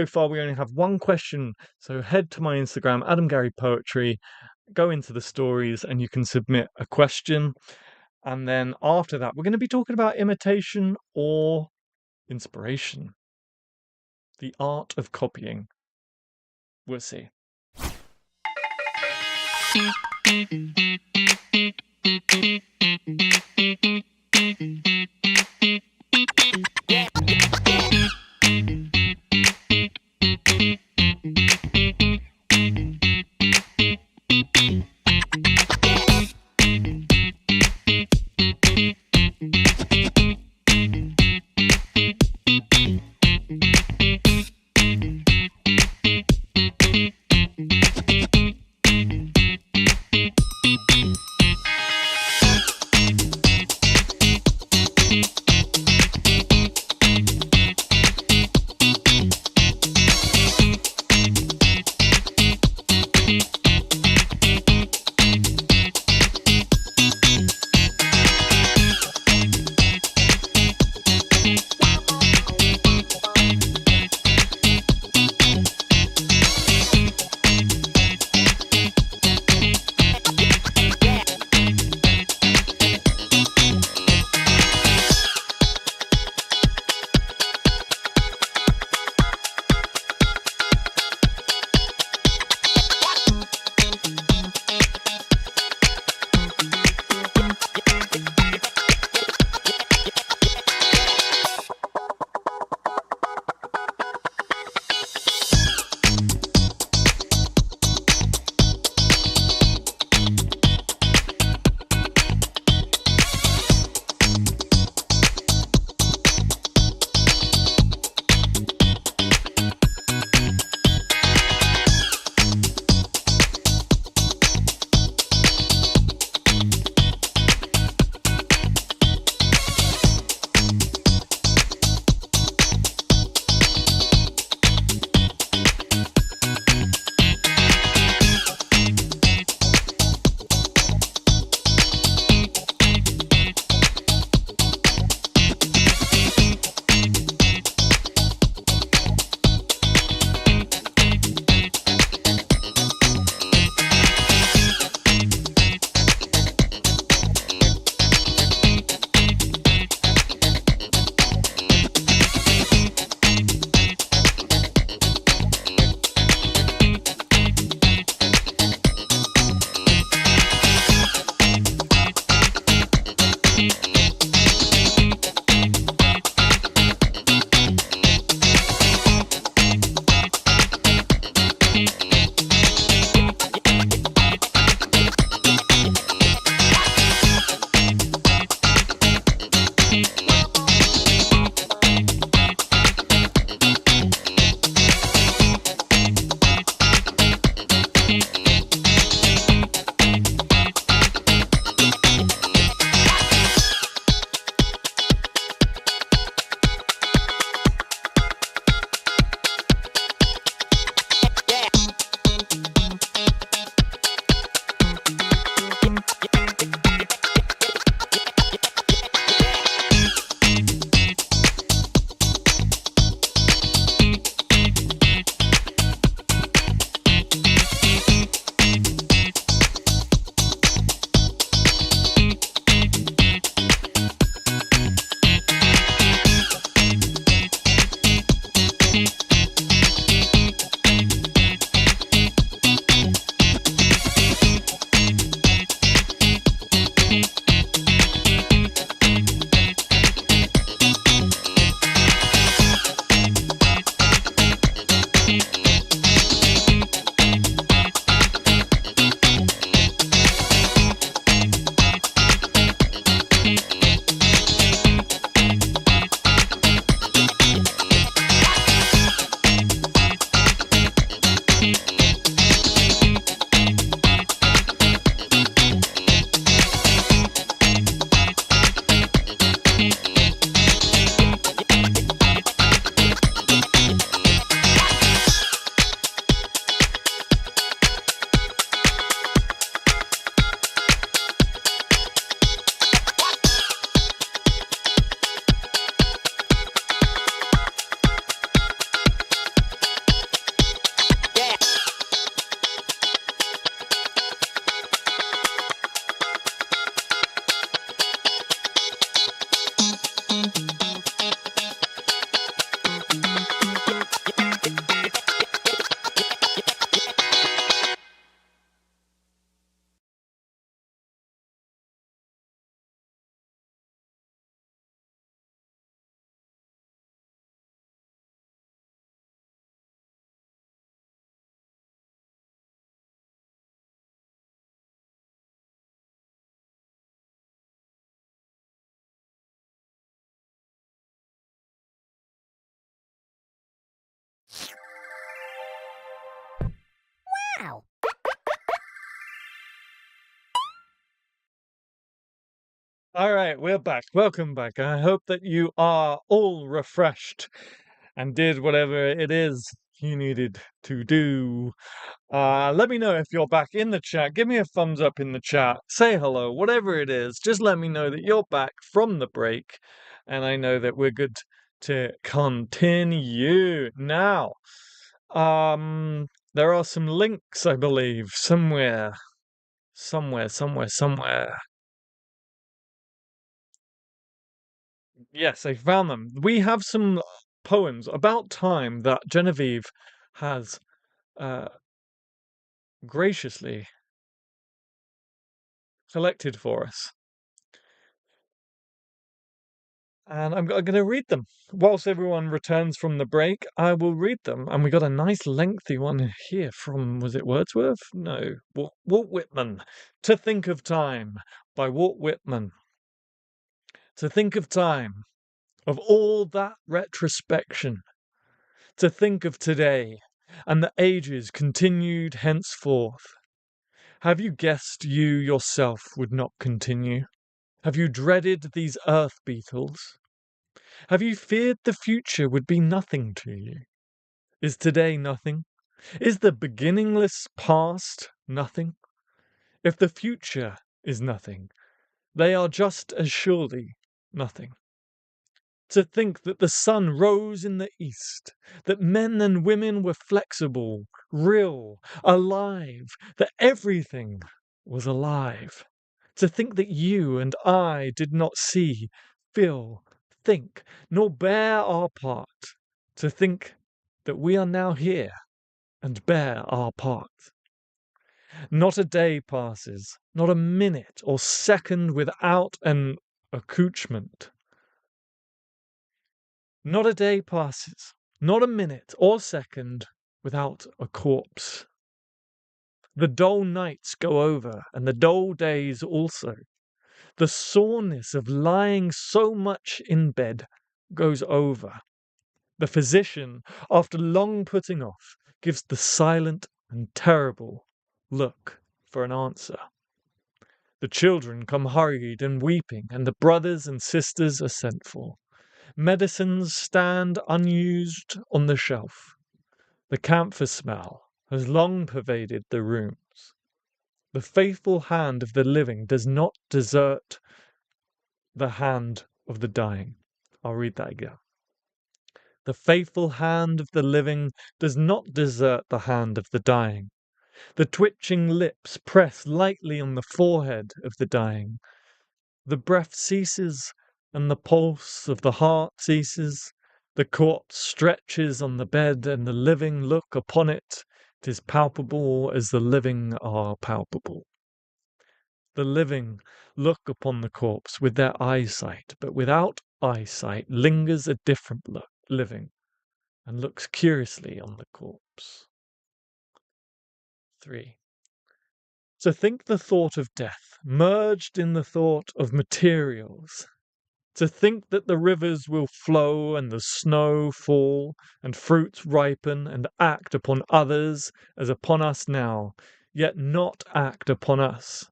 far we only have one question. So head to my Instagram, Adam Gary Poetry, go into the stories and you can submit a question. And then after that, we're going to be talking about imitation or inspiration. The art of copying. We'll see. now. All right, we're back. Welcome back. I hope that you are all refreshed and did whatever it is you needed to do. Let me know if you're back in the chat. Give me a thumbs up in the chat. Say hello, whatever it is. Just let me know that you're back from the break, and I know that we're good to continue. Now, there are some links, I believe, somewhere. Yes, I found them. We have some poems about time that Genevieve has uh, graciously collected for us. And I'm going to read them. Whilst everyone returns from the break, I will read them. And we got a nice lengthy one here from, was it Wordsworth? No, Walt Whitman. To Think of Time by Walt Whitman. To think of time, of all that retrospection. To think of today, and the ages continued henceforth. Have you guessed you yourself would not continue? Have you dreaded these earth beetles? Have you feared the future would be nothing to you? Is today nothing? Is the beginningless past nothing? If the future is nothing, they are just as surely nothing. To think that the sun rose in the east, that men and women were flexible, real, alive, that everything was alive. To think that you and I did not see, feel, think, nor bear our part. To think that we are now here and bear our part. Not a day passes, not a minute or second without an accouchement. Not a day passes, not a minute or second without a corpse. The dull nights go over, and the dull days also. The soreness of lying so much in bed goes over. The physician, after long putting off, gives the silent and terrible look for an answer. The children come hurried and weeping, and the brothers and sisters are sent for. Medicines stand unused on the shelf. The camphor smell has long pervaded the rooms. The faithful hand of the living does not desert the hand of the dying. I'll read that again. The faithful hand of the living does not desert the hand of the dying. The twitching lips press lightly on the forehead of the dying. The breath ceases, and the pulse of the heart ceases. The corpse stretches on the bed, and the living look upon it. 'Tis palpable as the living are palpable. The living look upon the corpse with their eyesight, but without eyesight lingers a different living, and looks curiously on the corpse. 3. To think the thought of death merged in the thought of materials. To think that the rivers will flow and the snow fall and fruits ripen and act upon others as upon us now, yet not act upon us.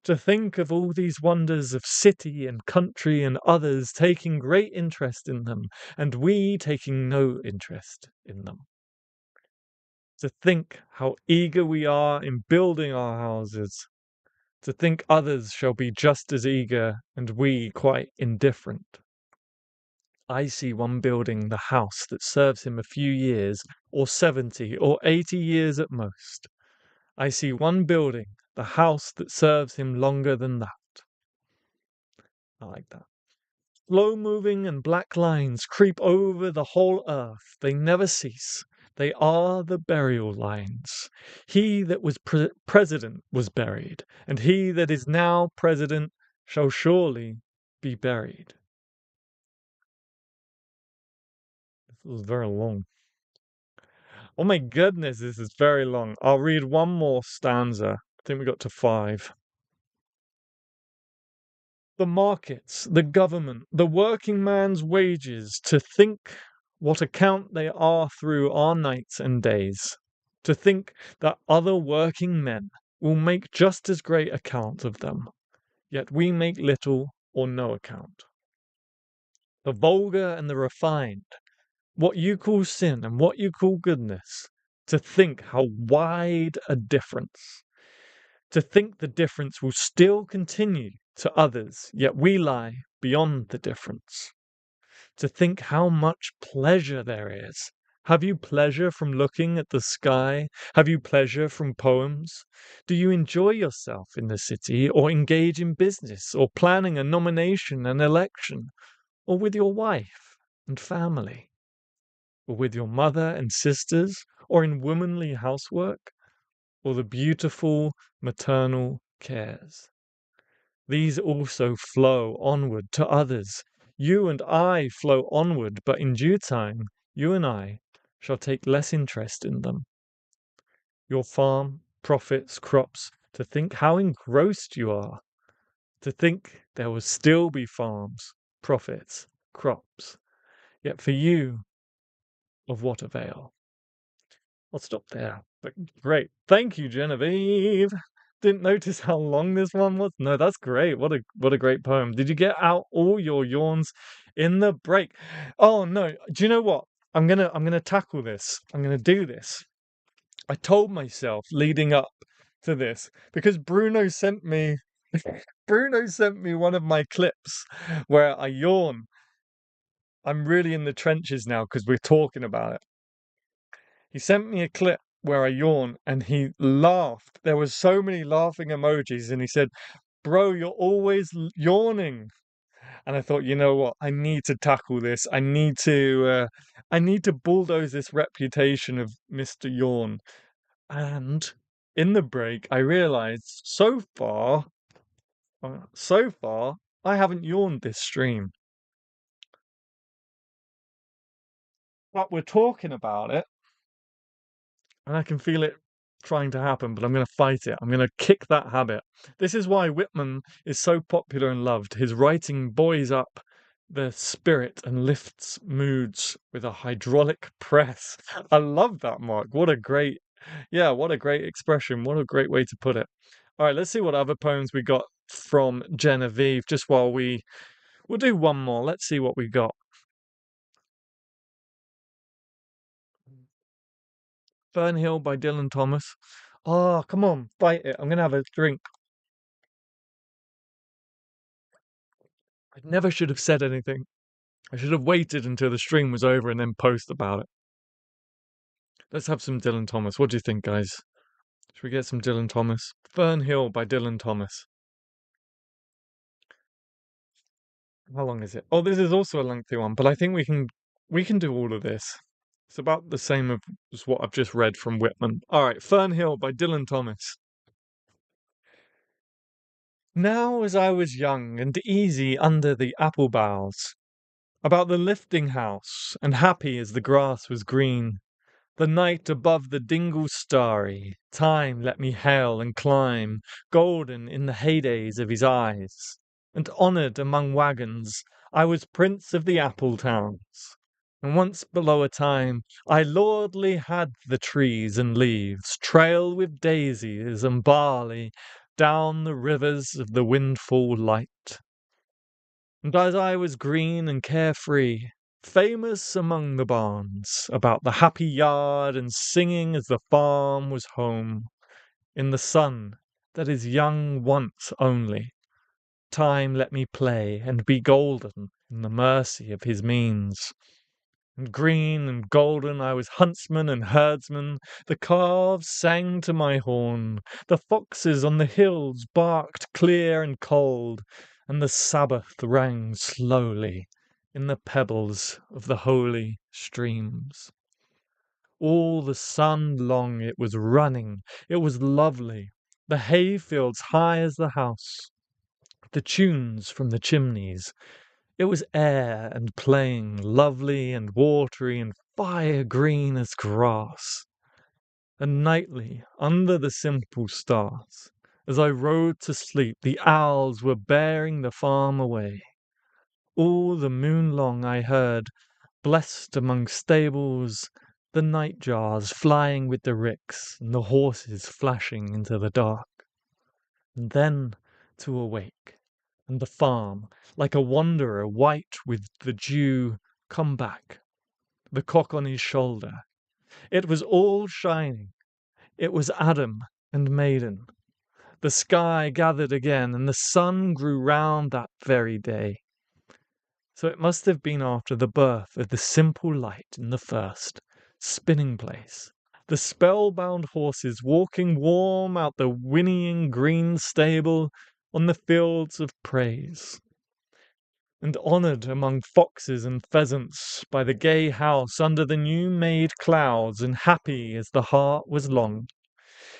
To think of all these wonders of city and country and others taking great interest in them, and we taking no interest in them. To think how eager we are in building our houses. To think others shall be just as eager and we quite indifferent. I see one building the house that serves him a few years, or 70 or 80 years at most. I see one building the house that serves him longer than that. I like that. Slow-moving and black lines creep over the whole earth. They never cease. They are the burial lines. He that was president was buried, and he that is now president shall surely be buried. This was very long. Oh my goodness, this is very long. I'll read one more stanza. I think we got to 5. The markets, the government, the working man's wages, to think what account they are through our nights and days. to think that other working men will make just as great account of them, yet we make little or no account. The vulgar and the refined, what you call sin and what you call goodness, to think how wide a difference. To think the difference will still continue to others, yet we lie beyond the difference. To think how much pleasure there is. Have you pleasure from looking at the sky? Have you pleasure from poems? Do you enjoy yourself in the city, or engage in business, or planning a nomination and election, or with your wife and family, or with your mother and sisters, or in womanly housework, or the beautiful maternal cares? These also flow onward to others. You and I flow onward, but in due time, you and I shall take less interest in them. Your farm, profits, crops, to think how engrossed you are. To think there will still be farms, profits, crops. Yet for you, of what avail? I'll stop there. But great. Thank you, Genevieve. Didn't notice how long this one was. No, that's great. What a great poem. Did you get out all your yawns in the break? Oh no. Do you know what? I'm gonna tackle this. I'm gonna do this. I told myself leading up to this because Bruno sent me one of my clips where I yawn. I'm really in the trenches now because we're talking about it. He sent me a clip where I yawn and he laughed. There was so many laughing emojis and he said, "Bro, you're always yawning." And I thought, you know what? I need to tackle this. I need to bulldoze this reputation of Mr. Yawn. And in the break, I realized so far, I haven't yawned this stream. But we're talking about it. And I can feel it trying to happen, but I'm going to fight it. I'm going to kick that habit. This is why Whitman is so popular and loved. His writing buoys up the spirit and lifts moods with a hydraulic press. I love that, Mark. What a great expression. What a great way to put it. All right, let's see what other poems we got from Genevieve. Just while we'll do one more. Let's see what we got. Fernhill by Dylan Thomas. Oh, come on, fight it. I'm going to have a drink. I never should have said anything. I should have waited until the stream was over and then post about it. Let's have some Dylan Thomas. What do you think, guys? Should we get some Dylan Thomas? Fernhill by Dylan Thomas. How long is it? Oh, this is also a lengthy one, but I think we can do all of this. It's about the same as what I've just read from Whitman. All right, Fernhill by Dylan Thomas. Now as I was young and easy under the apple boughs, about the lifting house, and happy as the grass was green, the night above the dingle starry, time let me hail and climb, golden in the heydays of his eyes, and honoured among wagons, I was prince of the apple towns. And once below a time, I lordly had the trees and leaves trail with daisies and barley down the rivers of the windfall light. And as I was green and carefree, famous among the barns, about the happy yard and singing as the farm was home, in the sun that is young once only, time let me play and be golden in the mercy of his means. And green and golden I was huntsman and herdsman, the calves sang to my horn, the foxes on the hills barked clear and cold, and the Sabbath rang slowly in the pebbles of the holy streams. All the sun long it was running, it was lovely, the hayfields high as the house, the tunes from the chimneys. It was air and plain, lovely and watery and fire green as grass. And nightly, under the simple stars, as I rode to sleep, the owls were bearing the farm away. All the moon long I heard, blessed among stables, the nightjars flying with the ricks, and the horses flashing into the dark. And then to awake, and the farm, like a wanderer white with the dew, come back, the cock on his shoulder. It was all shining. It was Adam and maiden. The sky gathered again, and the sun grew round that very day. So it must have been after the birth of the simple light in the first spinning place. The spellbound horses walking warm out the whinnying green stable on the fields of praise, and honoured among foxes and pheasants by the gay house under the new-made clouds, and happy as the heart was long.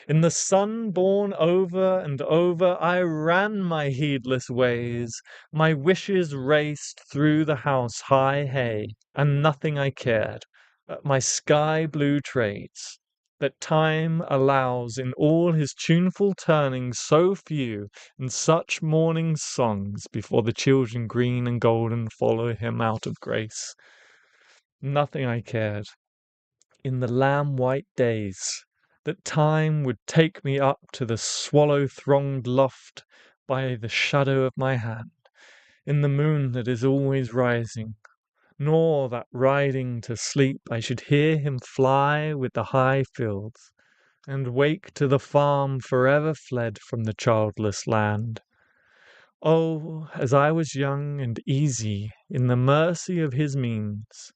In the sun born over and over, I ran my heedless ways. My wishes raced through the house high hay, and nothing I cared but my sky blue trades, that time allows in all his tuneful turnings so few, and such morning songs before the children green and golden follow him out of grace. Nothing I cared in the lamb-white days, that time would take me up to the swallow-thronged loft by the shadow of my hand, in the moon that is always rising, nor that riding to sleep I should hear him fly with the high fields, and wake to the farm forever fled from the childless land. Oh, as I was young and easy in the mercy of his means,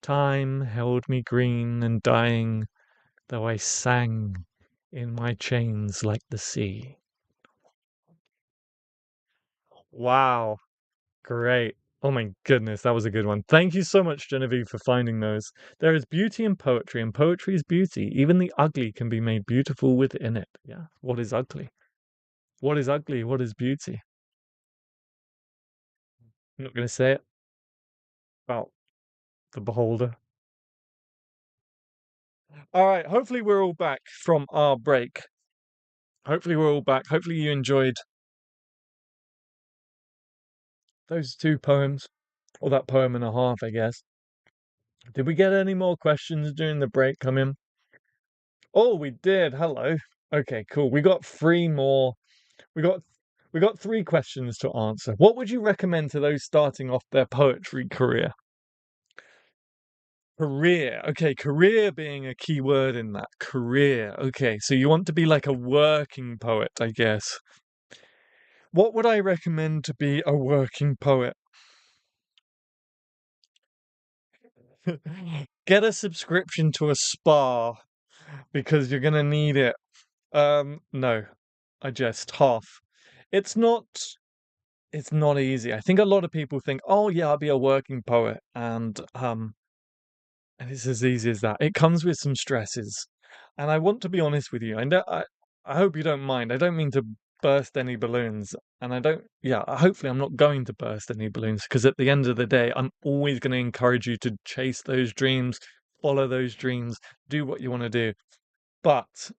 time held me green and dying, though I sang in my chains like the sea. Wow, great. Oh my goodness, that was a good one. Thank you so much, Genevieve, for finding those. There is beauty in poetry, and poetry is beauty. Even the ugly can be made beautiful within it. Yeah. What is ugly? What is ugly? What is beauty? I'm not going to say it about the beholder. All right. Hopefully, we're all back from our break. Hopefully, we're all back. Hopefully, you enjoyed those two poems, or that poem and a half, I guess. Did we get any more questions during the break come in? Oh, we did. Hello. Okay, cool. We got three more. We got we got three questions to answer. What would you recommend to those starting off their poetry career? Career. Okay, career being a key word in that. Career. Okay, so you want to be like a working poet, I guess. What would I recommend to be a working poet? Get a subscription to a spa because you're gonna need it. No, I just half. It's not it's not easy. I think a lot of people think, "Oh yeah, I'll be a working poet," and it's as easy as that. It comes with some stresses, and I want to be honest with you. I hope you don't mind. I don't mean to burst any balloons, and I don't. Yeah, hopefully I'm not going to burst any balloons because at the end of the day, I'm always going to encourage you to chase those dreams, follow those dreams, do what you want to do. But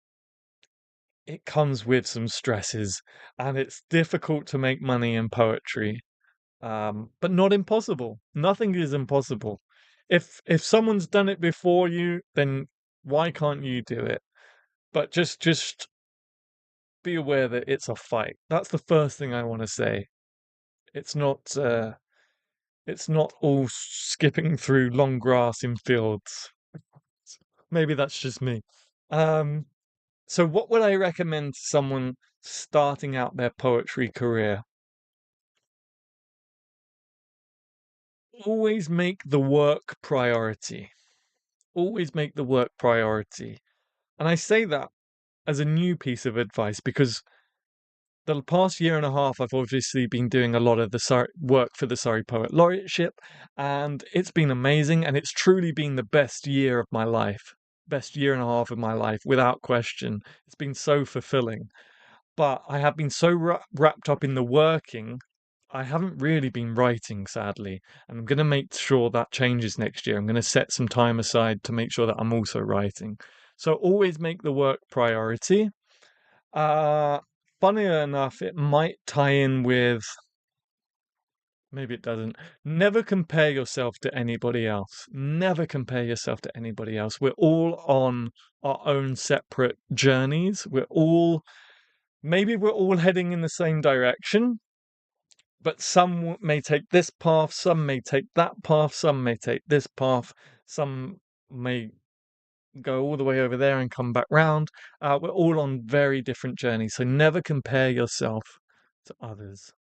it comes with some stresses, and it's difficult to make money in poetry, but not impossible. Nothing is impossible. If someone's done it before you, then why can't you do it? But just be aware that it's a fight. That's the first thing I want to say. It's not it's not all skipping through long grass in fields. Maybe that's just me. Um, so what would I recommend to someone starting out their poetry career? Always make the work priority. Always make the work priority. And I say that as a new piece of advice because the past year and a half, I've obviously been doing a lot of the work for the Surrey Poet Laureateship, and it's been amazing, and it's truly been the best year of my life. Best year and a half of my life, without question. It's been so fulfilling. But I have been so wrapped up in the working, I haven't really been writing, sadly. And I'm going to make sure that changes next year. I'm going to set some time aside to make sure that I'm also writing. So always make the work priority. Uh, Funny enough, it might tie in with Maybe it doesn't. Never compare yourself to anybody else. Never compare yourself to anybody else. We're all on our own separate journeys. Maybe we're all heading in the same direction, but some may take this path, some may take that path, some may take this path, some may go all the way over there and come back round. We're all on very different journeys, so never compare yourself to others.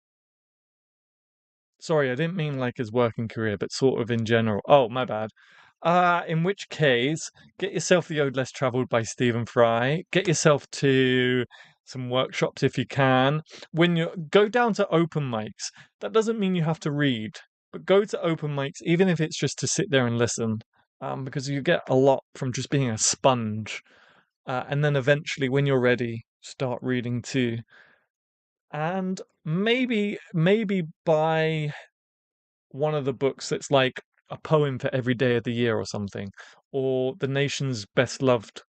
Sorry, I didn't mean like his working career, but sort of in general. Oh, my bad. In which case, get yourself The Ode Less Travelled by Stephen Fry. Get yourself to some workshops if you can. When you go down to open mics, that doesn't mean you have to read, but go to open mics, even if it's just to sit there and listen, because you get a lot from just being a sponge. And then eventually, when you're ready, start reading too. And maybe buy one of the books that's like a poem for every day of the year or something, or the nation's best loved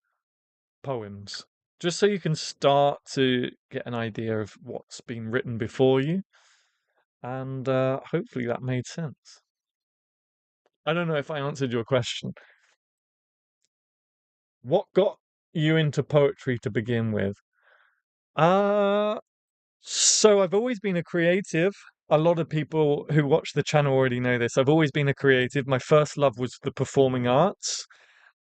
poems, just so you can start to get an idea of what's been written before you. And hopefully that made sense. I don't know if I answered your question. What got you into poetry to begin with? Uh, so I've always been a creative. A lot of people who watch the channel already know this. I've always been a creative. My first love was the performing arts.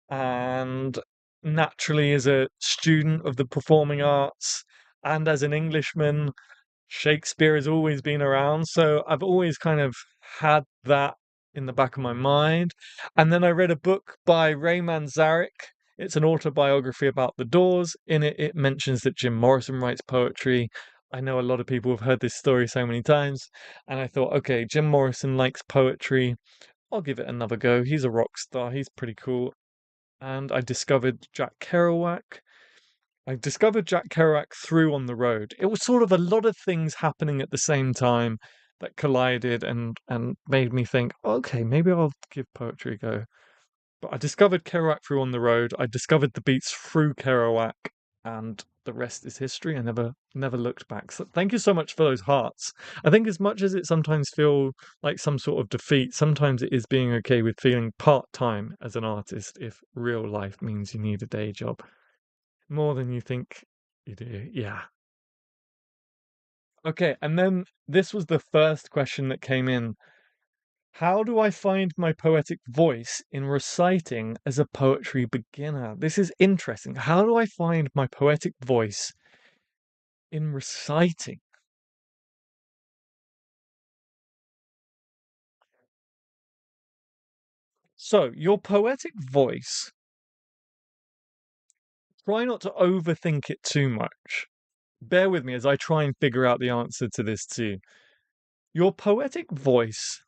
And naturally, as a student of the performing arts and as an Englishman, Shakespeare has always been around. So I've always kind of had that in the back of my mind. And then I read a book by Ray Manzarek. It's an autobiography about the Doors. In it, it mentions that Jim Morrison writes poetry. I know a lot of people have heard this story so many times. And I thought, okay, Jim Morrison likes poetry. I'll give it another go. He's a rock star. He's pretty cool. And I discovered Jack Kerouac. I discovered Jack Kerouac through On the Road. It was sort of a lot of things happening at the same time that collided and made me think, okay, maybe I'll give poetry a go. But I discovered Kerouac through On the Road. I discovered the beats through Kerouac, and the rest is history. I never looked back. So thank you so much for those hearts. I think as much as it sometimes feel like some sort of defeat, sometimes it is being okay with feeling part-time as an artist if real life means you need a day job. More than you think you do. Yeah. Okay, and then this was the first question that came in. How do I find my poetic voice in reciting as a poetry beginner? This is interesting. How do I find my poetic voice in reciting? So, your poetic voice, try not to overthink it too much. Bear with me as I try and figure out the answer to this too. Your poetic voice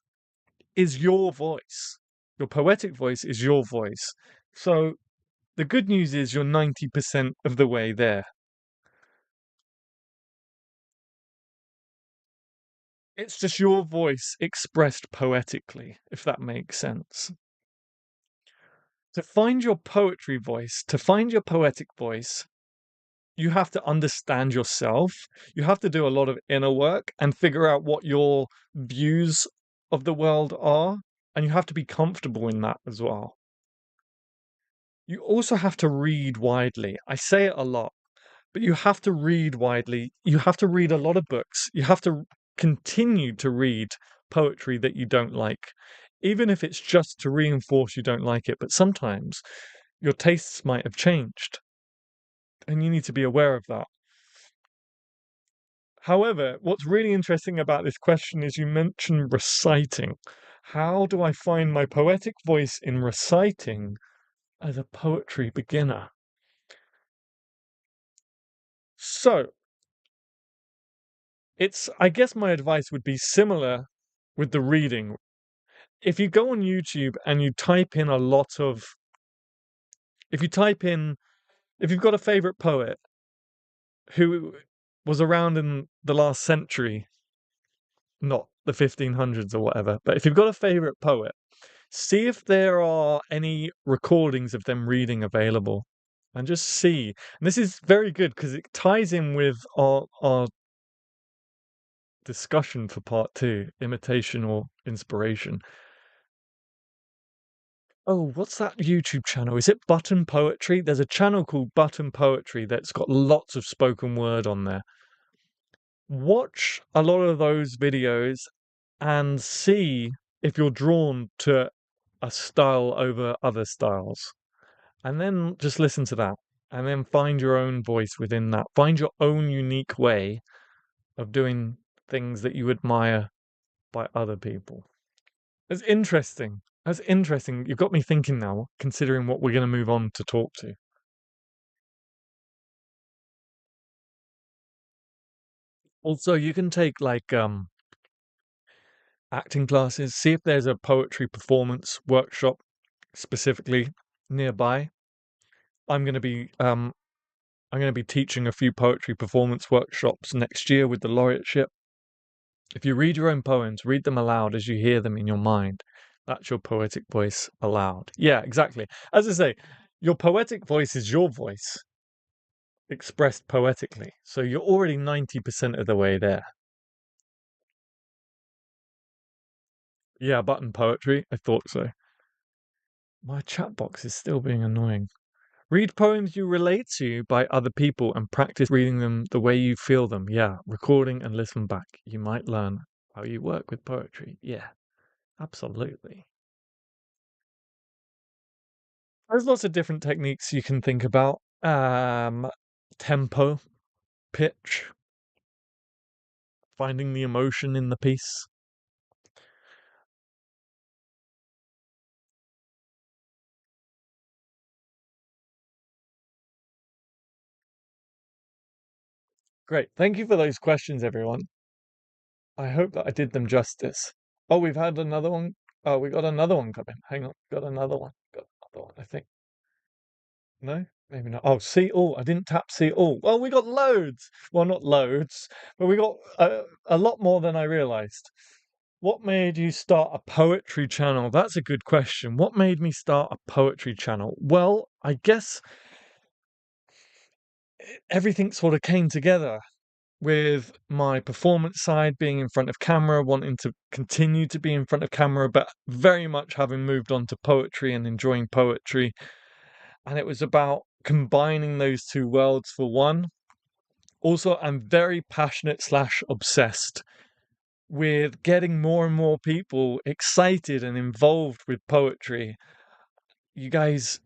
is your voice. Your poetic voice is your voice. So, the good news is you're 90% of the way there. It's just your voice expressed poetically, if that makes sense. To find your poetry voice, to find your poetic voice, you have to understand yourself. You have to do a lot of inner work and figure out what your views of the world are. And you have to be comfortable in that as well. You also have to read widely. I say it a lot, but you have to read widely. You have to read a lot of books. You have to continue to read poetry that you don't like, even if it's just to reinforce you don't like it. But sometimes your tastes might have changed, and you need to be aware of that. However, what's really interesting about this question is you mentioned reciting. How do I find my poetic voice in reciting as a poetry beginner? So, I guess my advice would be similar with the reading. If you go on YouTube and you type in a lot of, if you type in, if you've got a favorite poet who was around in the last century, not the 1500s or whatever, but if you've got a favorite poet, see if there are any recordings of them reading available and just see. And this is very good because it ties in with our discussion for part two, imitation or inspiration. Oh, what's that YouTube channel? Is it Button Poetry? There's a channel called Button Poetry that's got lots of spoken word on there. Watch a lot of those videos and see if you're drawn to a style over other styles. And then just listen to that. And then find your own voice within that. Find your own unique way of doing things that you admire by other people. It's interesting. That's interesting. You've got me thinking now, considering what we're going to move on to talk to. Also, you can take like acting classes, see if there's a poetry performance workshop specifically nearby. I'm going to be teaching a few poetry performance workshops next year with the laureateship. If you read your own poems, read them aloud as you hear them in your mind. That's your poetic voice aloud. Yeah, exactly. As I say, your poetic voice is your voice expressed poetically. So you're already 90% of the way there. Yeah, button poetry. I thought so. My chat box is still being annoying. Read poems you relate to by other people and practice reading them the way you feel them. Yeah, recording and listen back. You might learn how you work with poetry. Yeah, absolutely. There's lots of different techniques you can think about. Tempo, pitch, finding the emotion in the piece. Great. Thank you for those questions, everyone. I hope that I did them justice. Oh, we've had another one. Oh, we got another one coming. Hang on. Got another one. Got another one, I think. No? Maybe not. Oh, see all. I didn't tap see all. Well, we got loads. Well, not loads, but we got a lot more than I realized. What made you start a poetry channel? That's a good question. What made me start a poetry channel? Well, I guess everything sort of came together with my performance side being in front of camera, wanting to continue to be in front of camera, but very much having moved on to poetry and enjoying poetry. And it was about combining those two worlds for one. Also, I'm very passionate slash obsessed with getting more and more people excited and involved with poetry. You guys,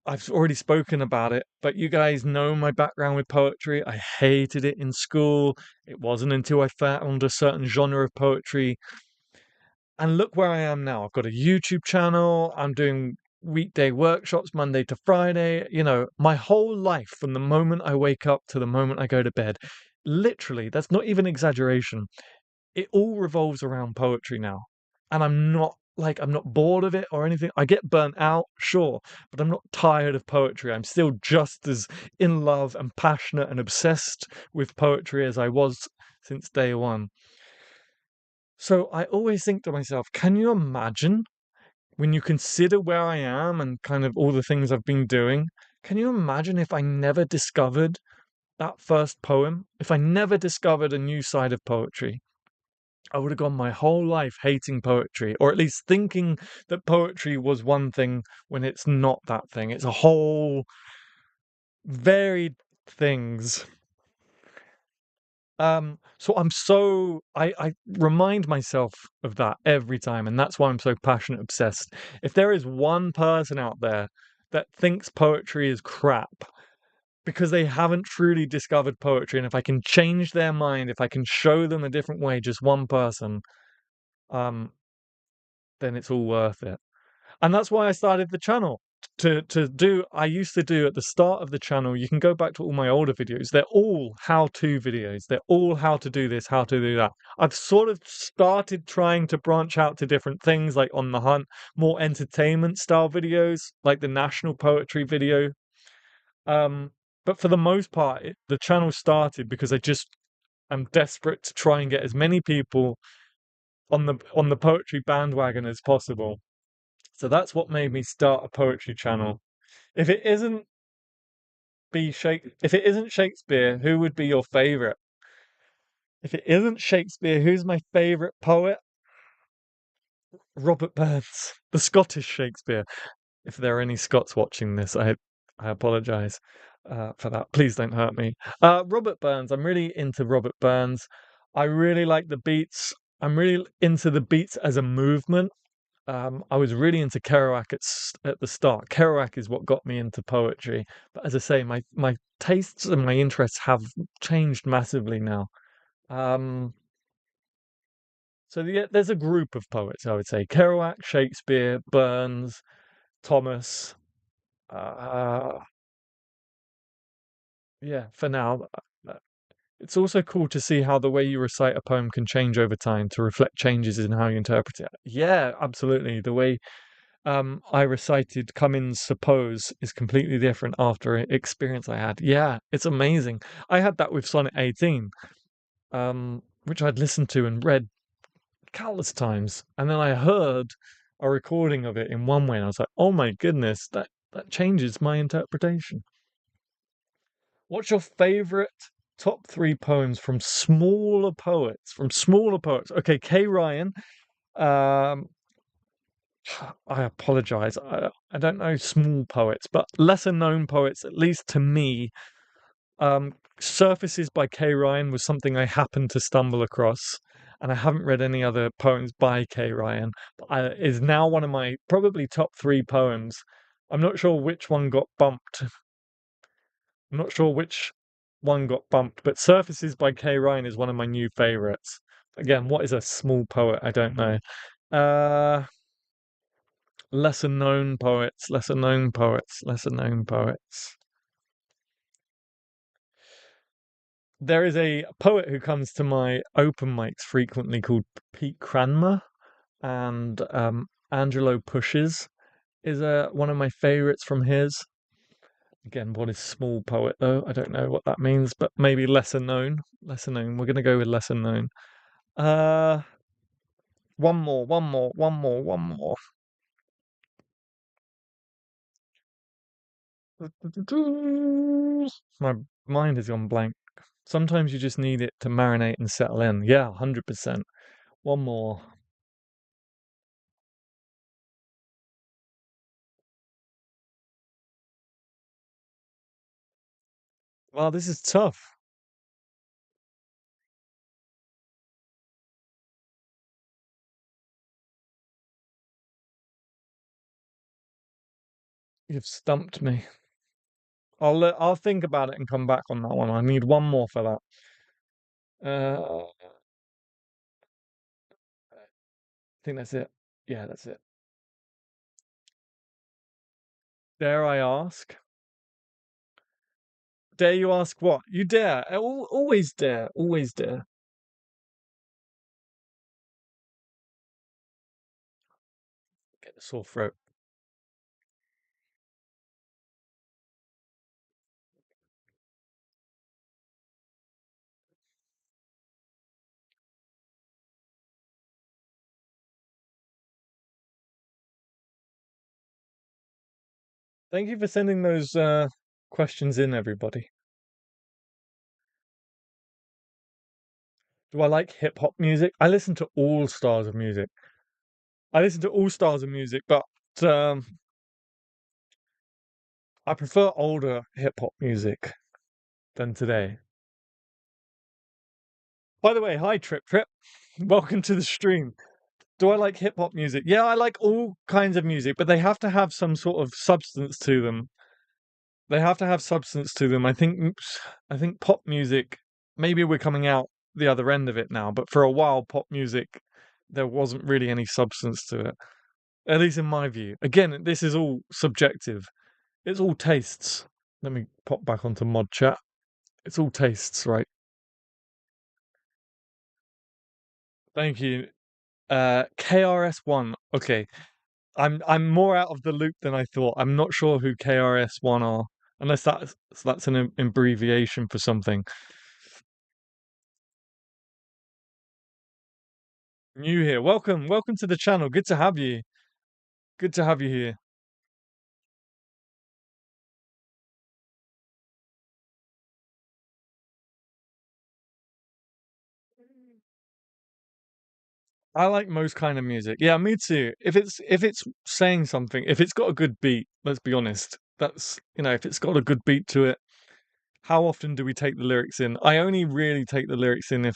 I've already spoken about it, but you guys know my background with poetry. I hated it in school. It wasn't until I found a certain genre of poetry. And look where I am now. I've got a YouTube channel. I'm doing weekday workshops Monday to Friday. You know, my whole life from the moment I wake up to the moment I go to bed, literally, that's not even exaggeration. It all revolves around poetry now. And I'm not bored of it or anything. I get burnt out, sure, but I'm not tired of poetry. I'm still just as in love and passionate and obsessed with poetry as I was since day one. So I always think to myself, can you imagine when you consider where I am and kind of all the things I've been doing? Can you imagine if I never discovered that first poem? If I never discovered a new side of poetry? I would have gone my whole life hating poetry, or at least thinking that poetry was one thing when it's not that thing. It's a whole varied things. So I remind myself of that every time, and that's why I'm so passionate, obsessed. If there is one person out there that thinks poetry is crap because they haven't truly discovered poetry, and if I can change their mind, if I can show them a different way, just one person, um, then it's all worth it. And that's why I started the channel. I used to do at the start of the channel, you can go back to all my older videos. They're all how-to videos. They're all how to do this, how to do that. I've sort of started trying to branch out to different things like On the Hunt, more entertainment style videos, like the National Poetry video. But for the most part, the channel started because I'm desperate to try and get as many people on the poetry bandwagon as possible. So that's what made me start a poetry channel. If it isn't if it isn't Shakespeare, who would be your favorite? If it isn't Shakespeare, who's my favourite poet? Robert Burns, the Scottish Shakespeare. If there are any Scots watching this, I apologise for that. Please don't hurt me. Robert Burns. I'm really into Robert Burns. I really like the beats. I'm really into the beats as a movement. I was really into Kerouac at the start. Kerouac is what got me into poetry. But as I say, my tastes and my interests have changed massively now. Um, so yeah, there's a group of poets, I would say. Kerouac, Shakespeare, Burns, Thomas. Uh, yeah, for now. Uh, It's also cool to see how the way you recite a poem can change over time to reflect changes in how you interpret it. Yeah, absolutely. The way I recited Cummins' Suppose is completely different after an experience I had. Yeah, it's amazing. I had that with Sonnet 18, which I'd listened to and read countless times, and then I heard a recording of it in one way, and I was like, "Oh my goodness, that changes my interpretation." What's your favorite top three poems from smaller poets? From smaller poets. Okay, Kay Ryan. Um, I apologize. I don't know small poets, but lesser known poets, at least to me. Surfaces by Kay Ryan was something I happened to stumble across, and I haven't read any other poems by Kay Ryan. But is now one of my probably top three poems. I'm not sure which one got bumped. I'm not sure which one got bumped, but Surfaces by Kay Ryan is one of my new favorites. Again, what is a small poet? I don't know. Uh, lesser known poets, lesser known poets, lesser known poets. There is a poet who comes to my open mics frequently called Pete Cranmer, and Angelo Pushes is one of my favorites from his. Again, what is small poet though? I don't know what that means, but maybe lesser known. Lesser known. We're gonna go with lesser known. Uh, one more, one more, one more, one more. My mind has gone blank. Sometimes you just need it to marinate and settle in. Yeah, 100%. One more. Wow, this is tough. You've stumped me. I'll think about it and come back on that one. I need one more for that. I think that's it. Yeah, that's it. Dare I ask? Dare you ask what? You dare. Always dare. Always dare. Get the sore throat. Thank you for sending those questions in, everybody. Do I like hip hop music? I listen to all styles of music. I listen to all styles of music, but I prefer older hip hop music than today. By the way, hi Trip Trip. Welcome to the stream. Do I like hip hop music? Yeah, I like all kinds of music, but they have to have some sort of substance to them. They have to have substance to them. I think pop music, maybe we're coming out the other end of it now, but for a while pop music there wasn't really any substance to it. At least in my view. Again, this is all subjective. It's all tastes. Let me pop back onto mod chat. It's all tastes, right? Thank you. KRS-One. Okay. I'm more out of the loop than I thought. I'm not sure who KRS-One are, unless that's an abbreviation for something. New here. Welcome to the channel. Good to have you. Good to have you here. I like most kind of music. Yeah, me too. If it's saying something, if it's got a good beat, let's be honest. That's, if it's got a good beat to it, how often do we take the lyrics in? I only really take the lyrics in if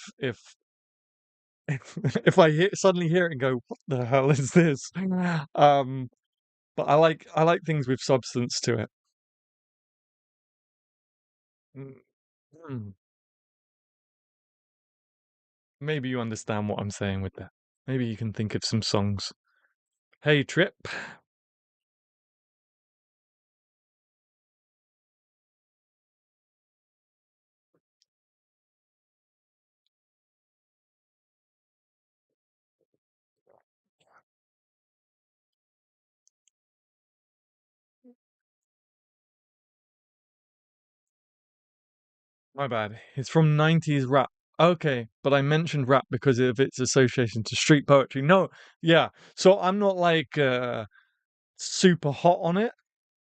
I suddenly hear it and go, "What the hell is this?" Um, but I like things with substance to it. Mm, mm. Maybe you understand what I'm saying with that. Maybe you can think of some songs. Hey, Trip. My bad. It's from 90s rap. Okay, but I mentioned rap because of its association to street poetry. No, yeah. So I'm not like super hot on it,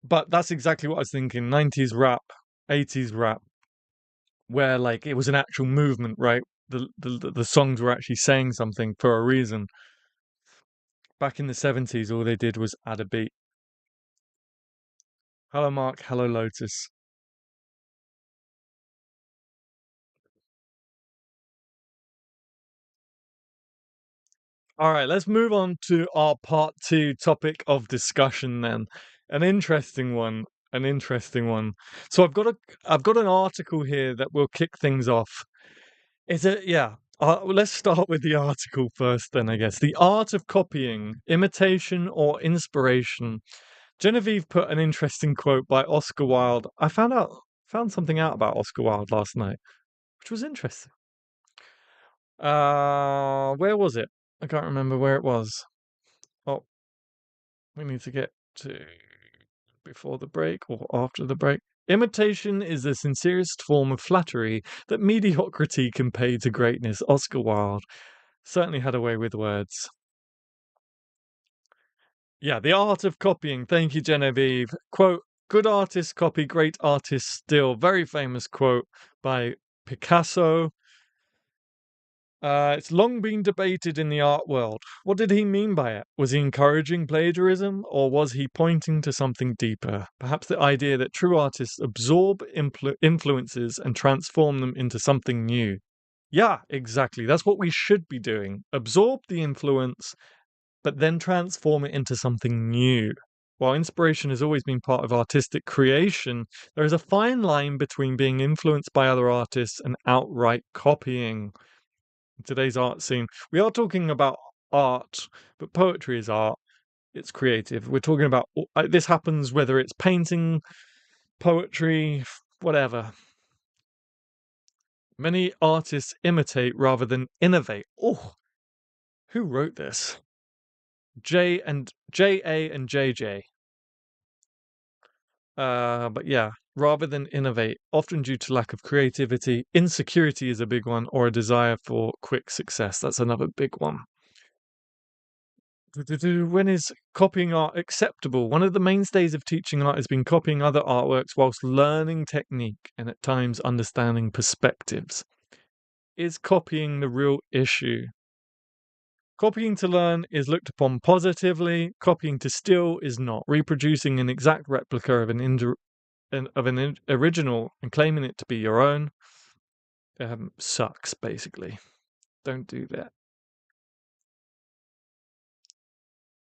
but that's exactly what I was thinking. 90s rap, 80s rap, where like it was an actual movement, right? The songs were actually saying something for a reason. Back in the 70s, all they did was add a beat. Hello, Mark. Hello, Lotus. All right, let's move on to our part two topic of discussion then. An interesting one. An interesting one. So I've got an article here that will kick things off. Is it? Yeah. Let's start with the article first, then, I guess. The art of copying, imitation or inspiration. Genevieve put an interesting quote by Oscar Wilde. I found something out about Oscar Wilde last night, which was interesting. Where was it? I can't remember where it was. Oh, we need to get to before the break or after the break. Imitation is the sincerest form of flattery that mediocrity can pay to greatness. Oscar Wilde certainly had a way with words. Yeah, the art of copying. Thank you, Genevieve. Quote, good artists copy, great artists still. Very famous quote by Picasso. It's long been debated in the art world. What did he mean by it? Was he encouraging plagiarism, or was he pointing to something deeper? Perhaps the idea that true artists absorb influences and transform them into something new. Yeah, exactly. That's what we should be doing. Absorb the influence, but then transform it into something new. While inspiration has always been part of artistic creation, there is a fine line between being influenced by other artists and outright copying today's art scene. We are talking about art, but poetry is art. It's creative. We're talking about this happens whether it's painting, poetry, whatever. Many artists imitate rather than innovate. Oh, who wrote this? J A and JJ. But yeah, rather than innovate, often due to lack of creativity, insecurity is a big one, or a desire for quick success. That's another big one. When is copying art acceptable? One of the mainstays of teaching art has been copying other artworks whilst learning technique and at times understanding perspectives. Is copying the real issue? Copying to learn is looked upon positively. Copying to steal is not. Reproducing an exact replica of an original and claiming it to be your own sucks. Basically, don't do that.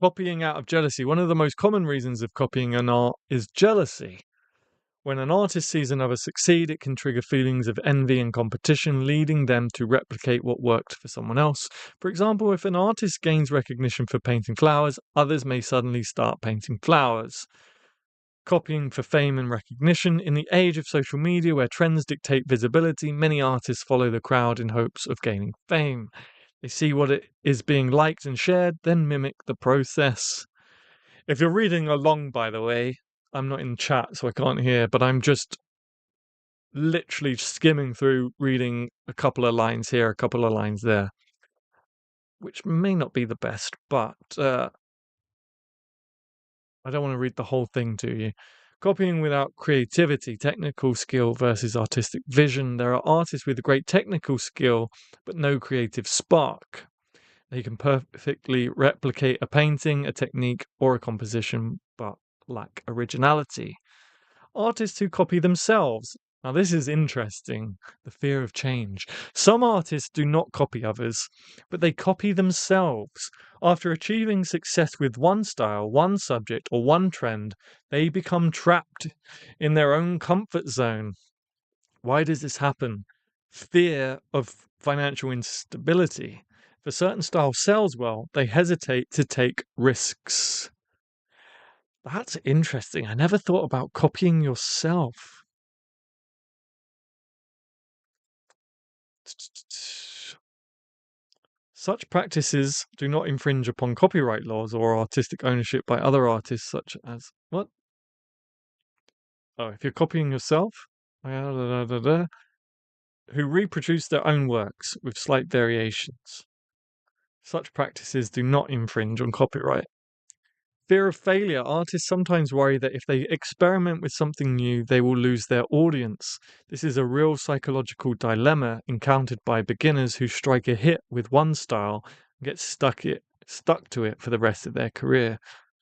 Copying out of jealousy. One of the most common reasons of copying an art is jealousy. When an artist sees another succeed, it can trigger feelings of envy and competition, leading them to replicate what worked for someone else. For example, if an artist gains recognition for painting flowers, others may suddenly start painting flowers. Copying for fame and recognition. In the age of social media where trends dictate visibility, many artists follow the crowd in hopes of gaining fame. They see what it is being liked and shared, then mimic the process. If you're reading along, by the way, I'm not in chat, so I can't hear, but I'm just literally skimming through, reading a couple of lines here, a couple of lines there, which may not be the best, but I don't want to read the whole thing to you. Copying without creativity, technical skill versus artistic vision. There are artists with great technical skill, but no creative spark. They can perfectly replicate a painting, a technique, or a composition, but lack originality. Artists who copy themselves. Now, this is interesting, the fear of change. Some artists do not copy others, but they copy themselves. After achieving success with one style, one subject, or one trend, they become trapped in their own comfort zone. Why does this happen? Fear of financial instability. If a certain style sells well, they hesitate to take risks. That's interesting. I never thought about copying yourself. Such practices do not infringe upon copyright laws or artistic ownership by other artists, such as what? Oh, if you're copying yourself, who reproduce their own works with slight variations. Such practices do not infringe on copyright. Fear of failure. Artists sometimes worry that if they experiment with something new, they will lose their audience. This is a real psychological dilemma encountered by beginners who strike a hit with one style and get stuck to it for the rest of their career.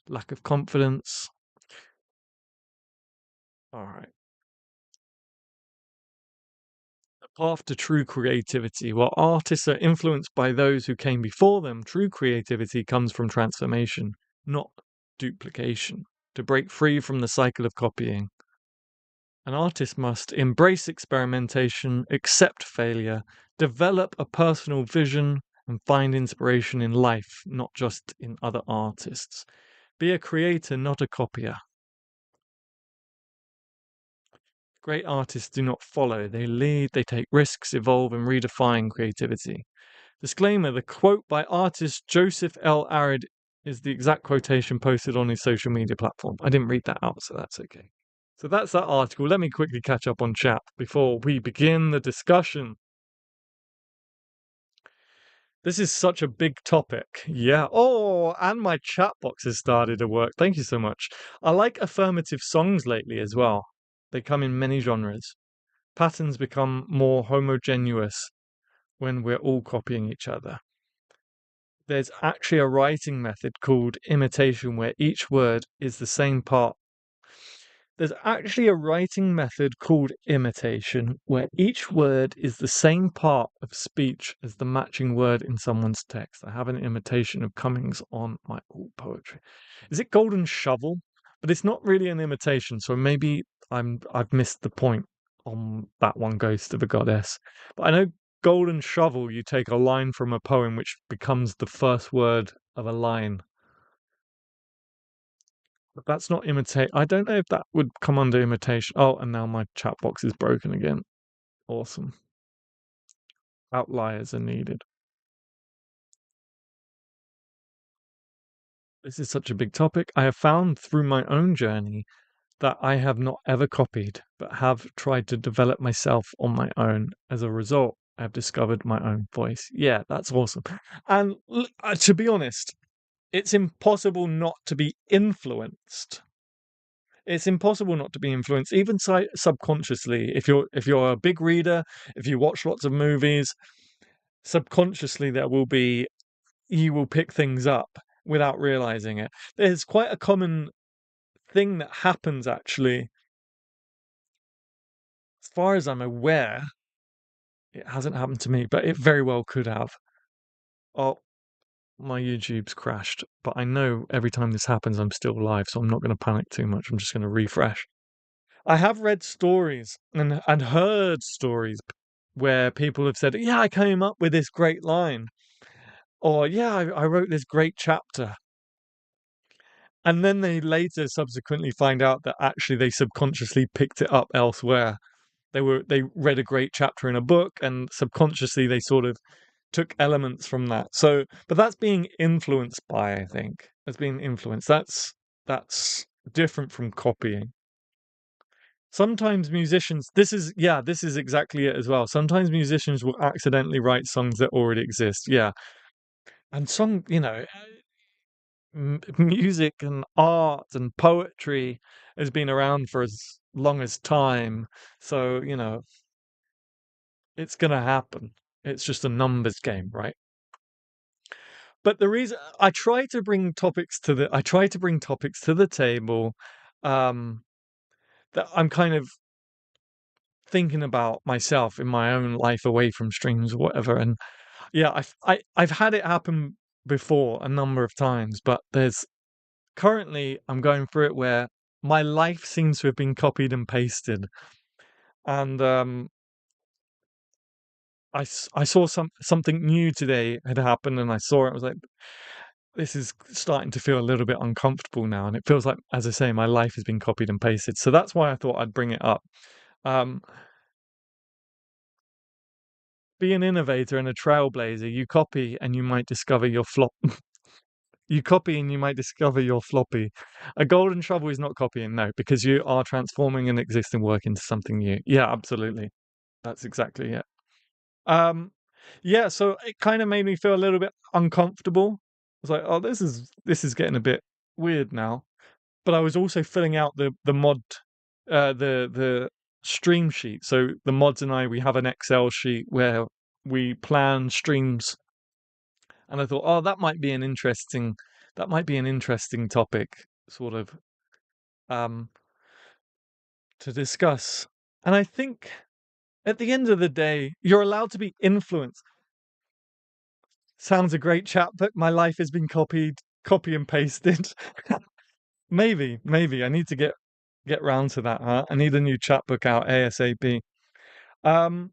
Lack of confidence. All right. The path to true creativity. While artists are influenced by those who came before them, true creativity comes from transformation, not duplication. To break free from the cycle of copying, an artist must embrace experimentation, accept failure, develop a personal vision, and find inspiration in life, not just in other artists. Be a creator, not a copier. Great artists do not follow, they lead, they take risks, evolve, and redefine creativity. Disclaimer, the quote by artist Joseph L. Arid is the exact quotation posted on his social media platform. I didn't read that out, so that's okay. So that's that article. Let me quickly catch up on chat before we begin the discussion. This is such a big topic. Yeah. Oh, and my chat box has started to work. Thank you so much. I like affirmative songs lately as well. They come in many genres. Patterns become more homogeneous when we're all copying each other. There's actually a writing method called imitation where each word is the same part. There's actually a writing method called imitation where each word is the same part of speech as the matching word in someone's text. I have an imitation of Cummings on my poetry. Is it Golden Shovel? But it's not really an imitation, so maybe I've missed the point on that one goes to the goddess. But I know Golden Shovel, you take a line from a poem which becomes the first word of a line. But that's not imitate. I don't know if that would come under imitation. Oh, and now my chat box is broken again. Awesome. Outliers are needed. This is such a big topic. I have found through my own journey that I have not ever copied, but have tried to develop myself on my own. As a result, I've discovered my own voice. Yeah, that's awesome. And to be honest, it's impossible not to be influenced. It's impossible not to be influenced, even subconsciously. If you're a big reader, if you watch lots of movies, subconsciously you will pick things up without realizing it. There's quite a common thing that happens actually. As far as I'm aware, it hasn't happened to me, but it very well could have. Oh, my YouTube's crashed, but I know every time this happens, I'm still live, so I'm not going to panic too much. I'm just going to refresh. I have read stories and heard stories where people have said, "Yeah, I came up with this great line," or "Yeah, I wrote this great chapter," and then they later subsequently find out that actually they subconsciously picked it up elsewhere. They read a great chapter in a book, and subconsciously they sort of took elements from that. So, but that's being influenced by, I think, as being influenced. That's different from copying. Sometimes musicians, this is exactly it as well. Sometimes musicians will accidentally write songs that already exist. Yeah. And music and art and poetry has been around for as long as time. So, it's going to happen. It's just a numbers game, right? But the reason I try to bring topics to the table, um, that I'm kind of thinking about myself in my own life away from streams or whatever. And yeah, I've had it happen before a number of times, but there's currently I'm going through it where my life seems to have been copied and pasted. And I saw something new today had happened, and I saw it. I was like, this is starting to feel a little bit uncomfortable now, and it feels like, as I say, my life has been copied and pasted. So that's why I thought I'd bring it up. Um, be an innovator and a trailblazer. You copy, and you might discover your flop. You copy, and you might discover your floppy. A golden shovel is not copying, no, because you are transforming an existing work into something new. Yeah, absolutely. That's exactly it. Um, yeah, so it kind of made me feel a little bit uncomfortable. I was like, oh, this is getting a bit weird now. But I was also filling out the mod, the stream sheet. So the mods and I, we have an Excel sheet where we plan streams, and I thought, oh, that might be an interesting topic, sort of, um, to discuss. And I think at the end of the day, you're allowed to be influenced. Sounds a great chapbook. My life has been copy and pasted. Maybe I need to get round to that, huh? I need a new chapbook out ASAP. Um,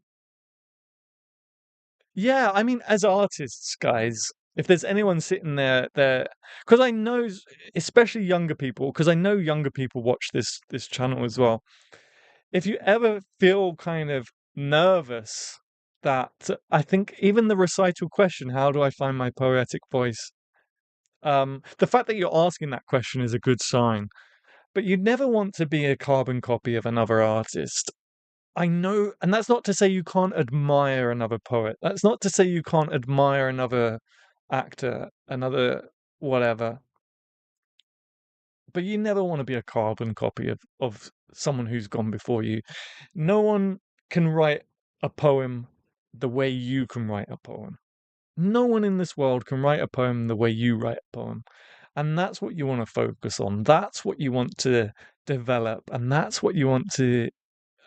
yeah, I mean, as artists, guys, if there's anyone sitting there, because I know, especially younger people, because I know younger people watch this channel as well. If you ever feel kind of nervous, that I think even the recital question, how do I find my poetic voice? The fact that you're asking that question is a good sign. But you never want to be a carbon copy of another artist. I know, and that's not to say you can't admire another poet. That's not to say you can't admire another actor, another whatever. But you never want to be a carbon copy of someone who's gone before you. No one can write a poem the way you can write a poem. No one in this world can write a poem the way you write a poem. And that's what you want to focus on. That's what you want to develop. And that's what you want to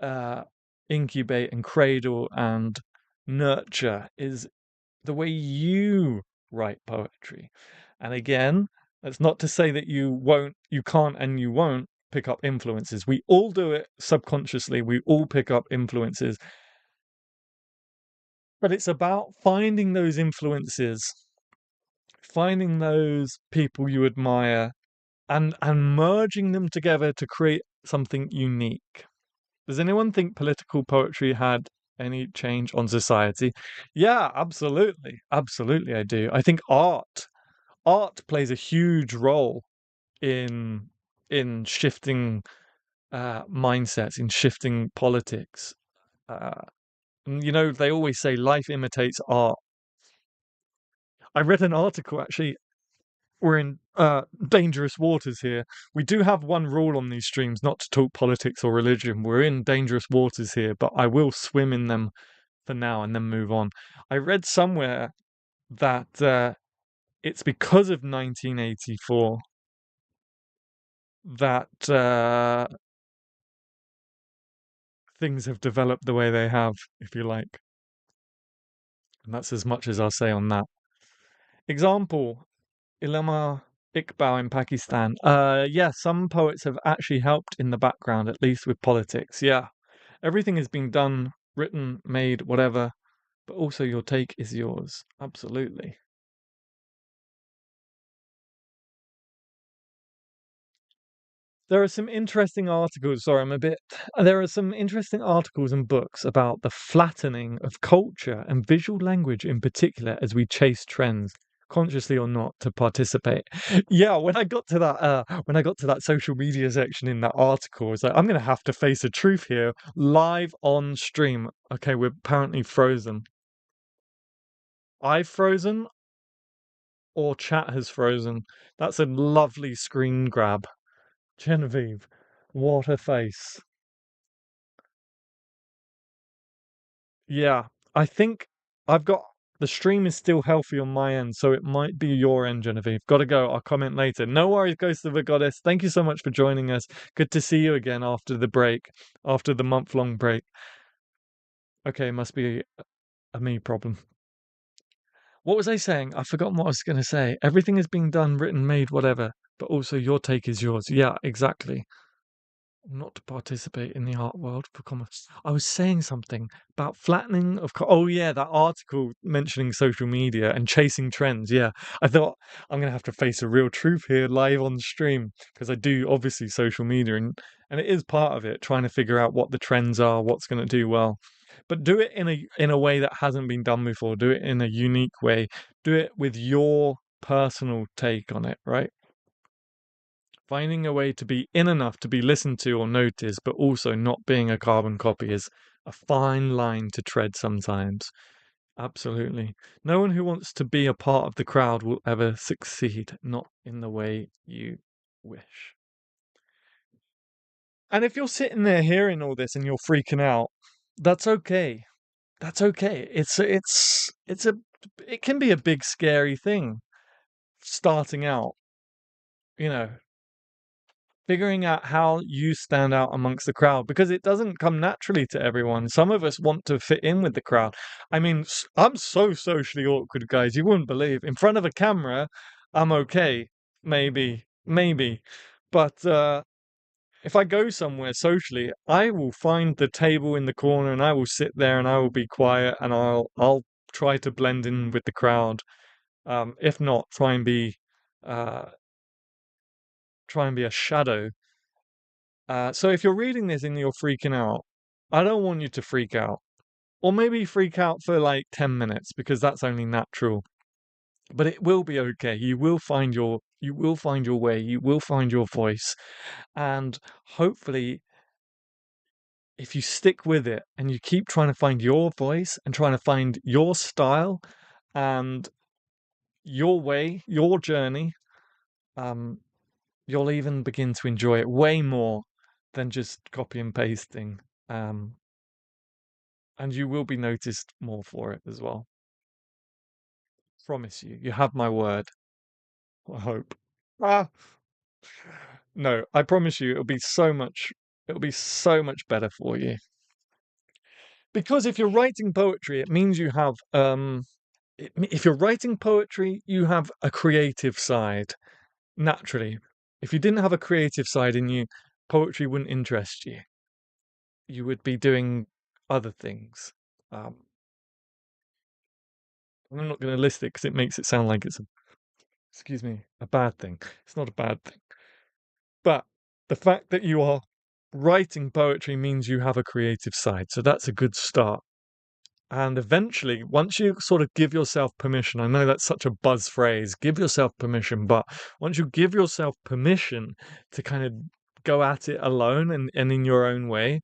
uh, incubate and cradle and nurture, is the way you write poetry. And again, that's not to say that you can't, and you won't pick up influences. We all do it subconsciously. We all pick up influences. But it's about finding those influences, finding those people you admire, and merging them together to create something unique. Does anyone think political poetry had any change on society? Yeah, absolutely. Absolutely, I do. I think art plays a huge role in shifting mindsets, in shifting politics. Uh, and they always say life imitates art. I read an article actually. We're in dangerous waters here. We do have one rule on these streams, not to talk politics or religion. We're in dangerous waters here, but I will swim in them for now and then move on. I read somewhere that it's because of 1984 that things have developed the way they have, if you like. And that's as much as I'll say on that. Example, Ilama Iqbal in Pakistan. Yeah, some poets have actually helped in the background, at least with politics. Yeah, everything has been done, written, made, whatever, but also your take is yours. Absolutely. There are some interesting articles. Sorry, I'm a bit. There are some interesting articles and books about the flattening of culture and visual language in particular as we chase trends, consciously or not, to participate. Yeah, when I got to that social media section in that article, I was like, I'm gonna have to face a truth here live on stream. Okay, we're apparently frozen. I've frozen, or chat has frozen. That's a lovely screen grab. Genevieve, what a face. Yeah, I think I've got The stream is still healthy on my end, so it might be your end, Genevieve. Gotta go. I'll comment later. No worries, Ghost of a Goddess. Thank you so much for joining us. Good to see you again after the break, after the month-long break. Okay, must be a me problem. What was I saying? I've forgotten what I was going to say. Everything is being done, written, made, whatever, but also your take is yours. Yeah, exactly. Not to participate in the art world for commerce. I was saying something about flattening of. Oh yeah, that article mentioning social media and chasing trends. Yeah, I thought I'm gonna have to face a real truth here live on stream because I do obviously social media and it is part of it trying to figure out what the trends are, what's gonna do well, but do it in a way that hasn't been done before. Do it in a unique way. Do it with your personal take on it, right? Finding a way to be in enough to be listened to or noticed, but also not being a carbon copy is a fine line to tread sometimes. Absolutely. No one who wants to be a part of the crowd will ever succeed, not in the way you wish. And if you're sitting there hearing all this and you're freaking out, that's okay. That's okay. It can be a big scary thing starting out, you know, figuring out how you stand out amongst the crowd because it doesn't come naturally to everyone. Some of us want to fit in with the crowd. I mean, I'm so socially awkward, guys. You wouldn't believe. In front of a camera, I'm okay, maybe. But if I go somewhere socially, I will find the table in the corner and I will sit there and I will be quiet and I'll try to blend in with the crowd. If not, uh, try and be a shadow. So if you're reading this and you're freaking out, I don't want you to freak out. Or maybe freak out for like 10 minutes because that's only natural. But it will be okay. You will find your way, you will find your voice. And hopefully if you stick with it and you keep trying to find your voice and trying to find your style and your way, your journey, um, you'll even begin to enjoy it way more than just copy and pasting. Um, and you will be noticed more for it as well. Promise you. You have my word. I hope. Ah, no, I promise you it'll be so much better for you. Because if you're writing poetry, it means you have if you're writing poetry, you have a creative side naturally. If you didn't have a creative side in you, poetry wouldn't interest you. You would be doing other things. Um, I'm not going to list it because it makes it sound like it's excuse me, a bad thing. It's not a bad thing. But the fact that you are writing poetry means you have a creative side. So that's a good start. And eventually, once you sort of give yourself permission, I know that's such a buzz phrase, give yourself permission, but once you give yourself permission to kind of go at it alone and in your own way,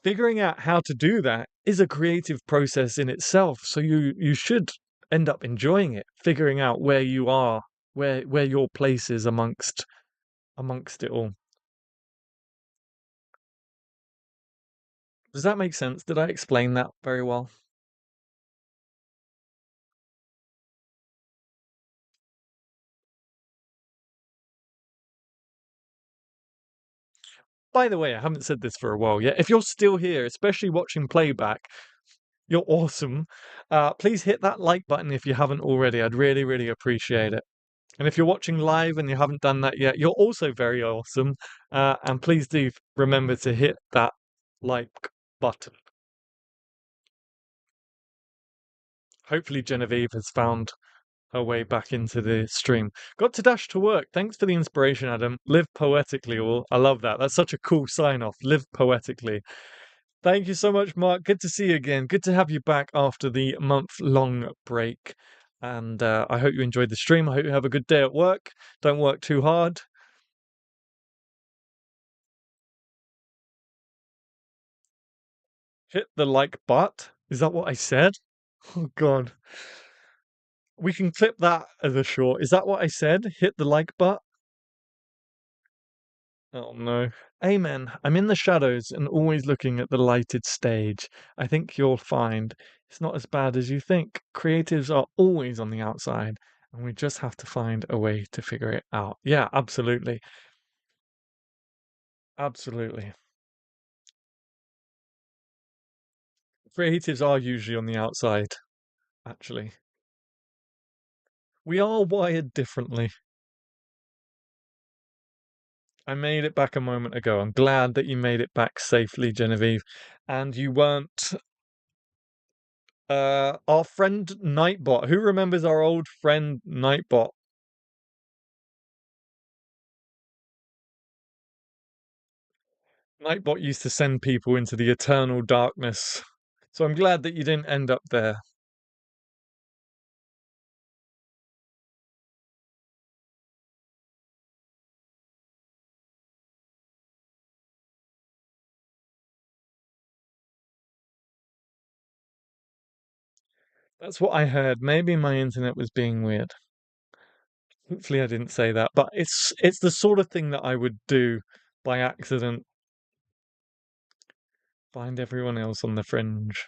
figuring out how to do that is a creative process in itself. So you should end up enjoying it, figuring out where you are, where your place is amongst it all. Does that make sense? Did I explain that very well? By the way, I haven't said this for a while yet. If you're still here, especially watching playback, you're awesome. Please hit that like button if you haven't already. I'd really, really appreciate it. And if you're watching live and you haven't done that yet, you're also very awesome. And please do remember to hit that like button. Hopefully, Genevieve has found her way back into the stream. Got to dash to work. Thanks for the inspiration, Adam. Live poetically, all. I love that. That's such a cool sign off. Live poetically. Thank you so much, Mark. Good to see you again. Good to have you back after the month-long break. And I hope you enjoyed the stream. I hope you have a good day at work. Don't work too hard. Hit the like button. Is that what I said? Oh, God. We can clip that as a short. Is that what I said? Hit the like button? Oh, no. Amen. I'm in the shadows and always looking at the lighted stage. I think you'll find It's not as bad as you think. Creatives are always on the outside, and we just have to find a way to figure it out. Yeah, absolutely. Absolutely. Creatives are usually on the outside, actually. We are wired differently. I made it back a moment ago. I'm glad that you made it back safely, Genevieve. And you weren't our friend Nightbot. Who remembers our old friend Nightbot? Nightbot used to send people into the eternal darkness. So I'm glad that you didn't end up there. That's what I heard. Maybe my internet was being weird. Hopefully I didn't say that, but it's the sort of thing that I would do by accident. Find everyone else on the fringe.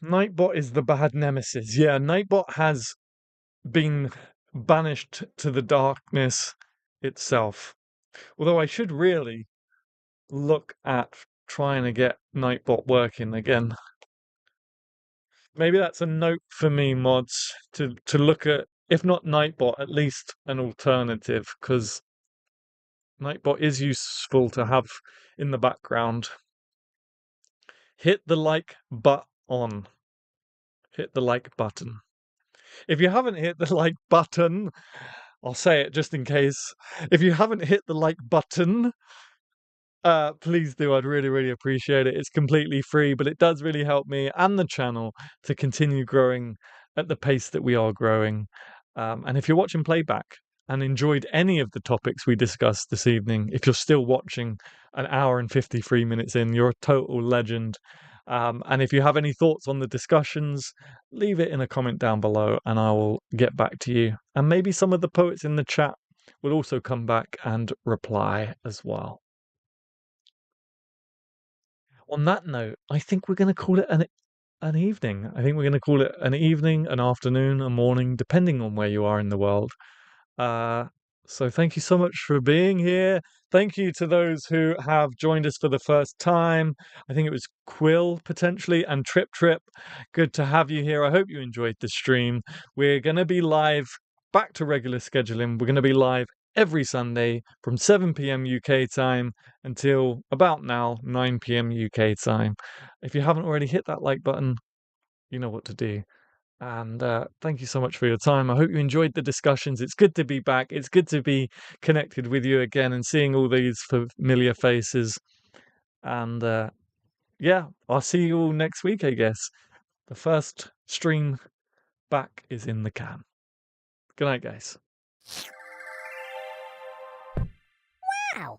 Nightbot is the bad nemesis. Yeah, Nightbot has been banished to the darkness itself. Although I should really look at trying to get Nightbot working again. Maybe that's a note for me, mods, to look at, if not Nightbot, at least an alternative, because Nightbot is useful to have in the background. Hit the like button. Hit the like button. If you haven't hit the like button, I'll say it just in case. If you haven't hit the like button, please do. I'd really, really appreciate it. It's completely free, but it does really help me and the channel to continue growing at the pace that we are growing. And if you're watching playback and enjoyed any of the topics we discussed this evening, if you're still watching an hour and 53 minutes in, you're a total legend. And if you have any thoughts on the discussions, leave it in a comment down below and I will get back to you. And maybe some of the poets in the chat will also come back and reply as well. On that note, I think we're going to call it an evening. I think we're going to call it an evening, an afternoon, a morning, depending on where you are in the world. Uh, so thank you so much for being here. Thank you to those who have joined us for the first time. I think it was Quill potentially and Trip Trip. Good to have you here. I hope you enjoyed the stream. We're going to be live back to regular scheduling. We're going to be live every Sunday from 7 p.m. UK time until about now, 9 p.m. UK time. If you haven't already hit that like button, you know what to do. And thank you so much for your time. I hope you enjoyed the discussions. It's good to be back. It's good to be connected with you again and seeing all these familiar faces. And yeah, I'll see you all next week, I guess. The first stream back is in the can. Good night, guys. Wow.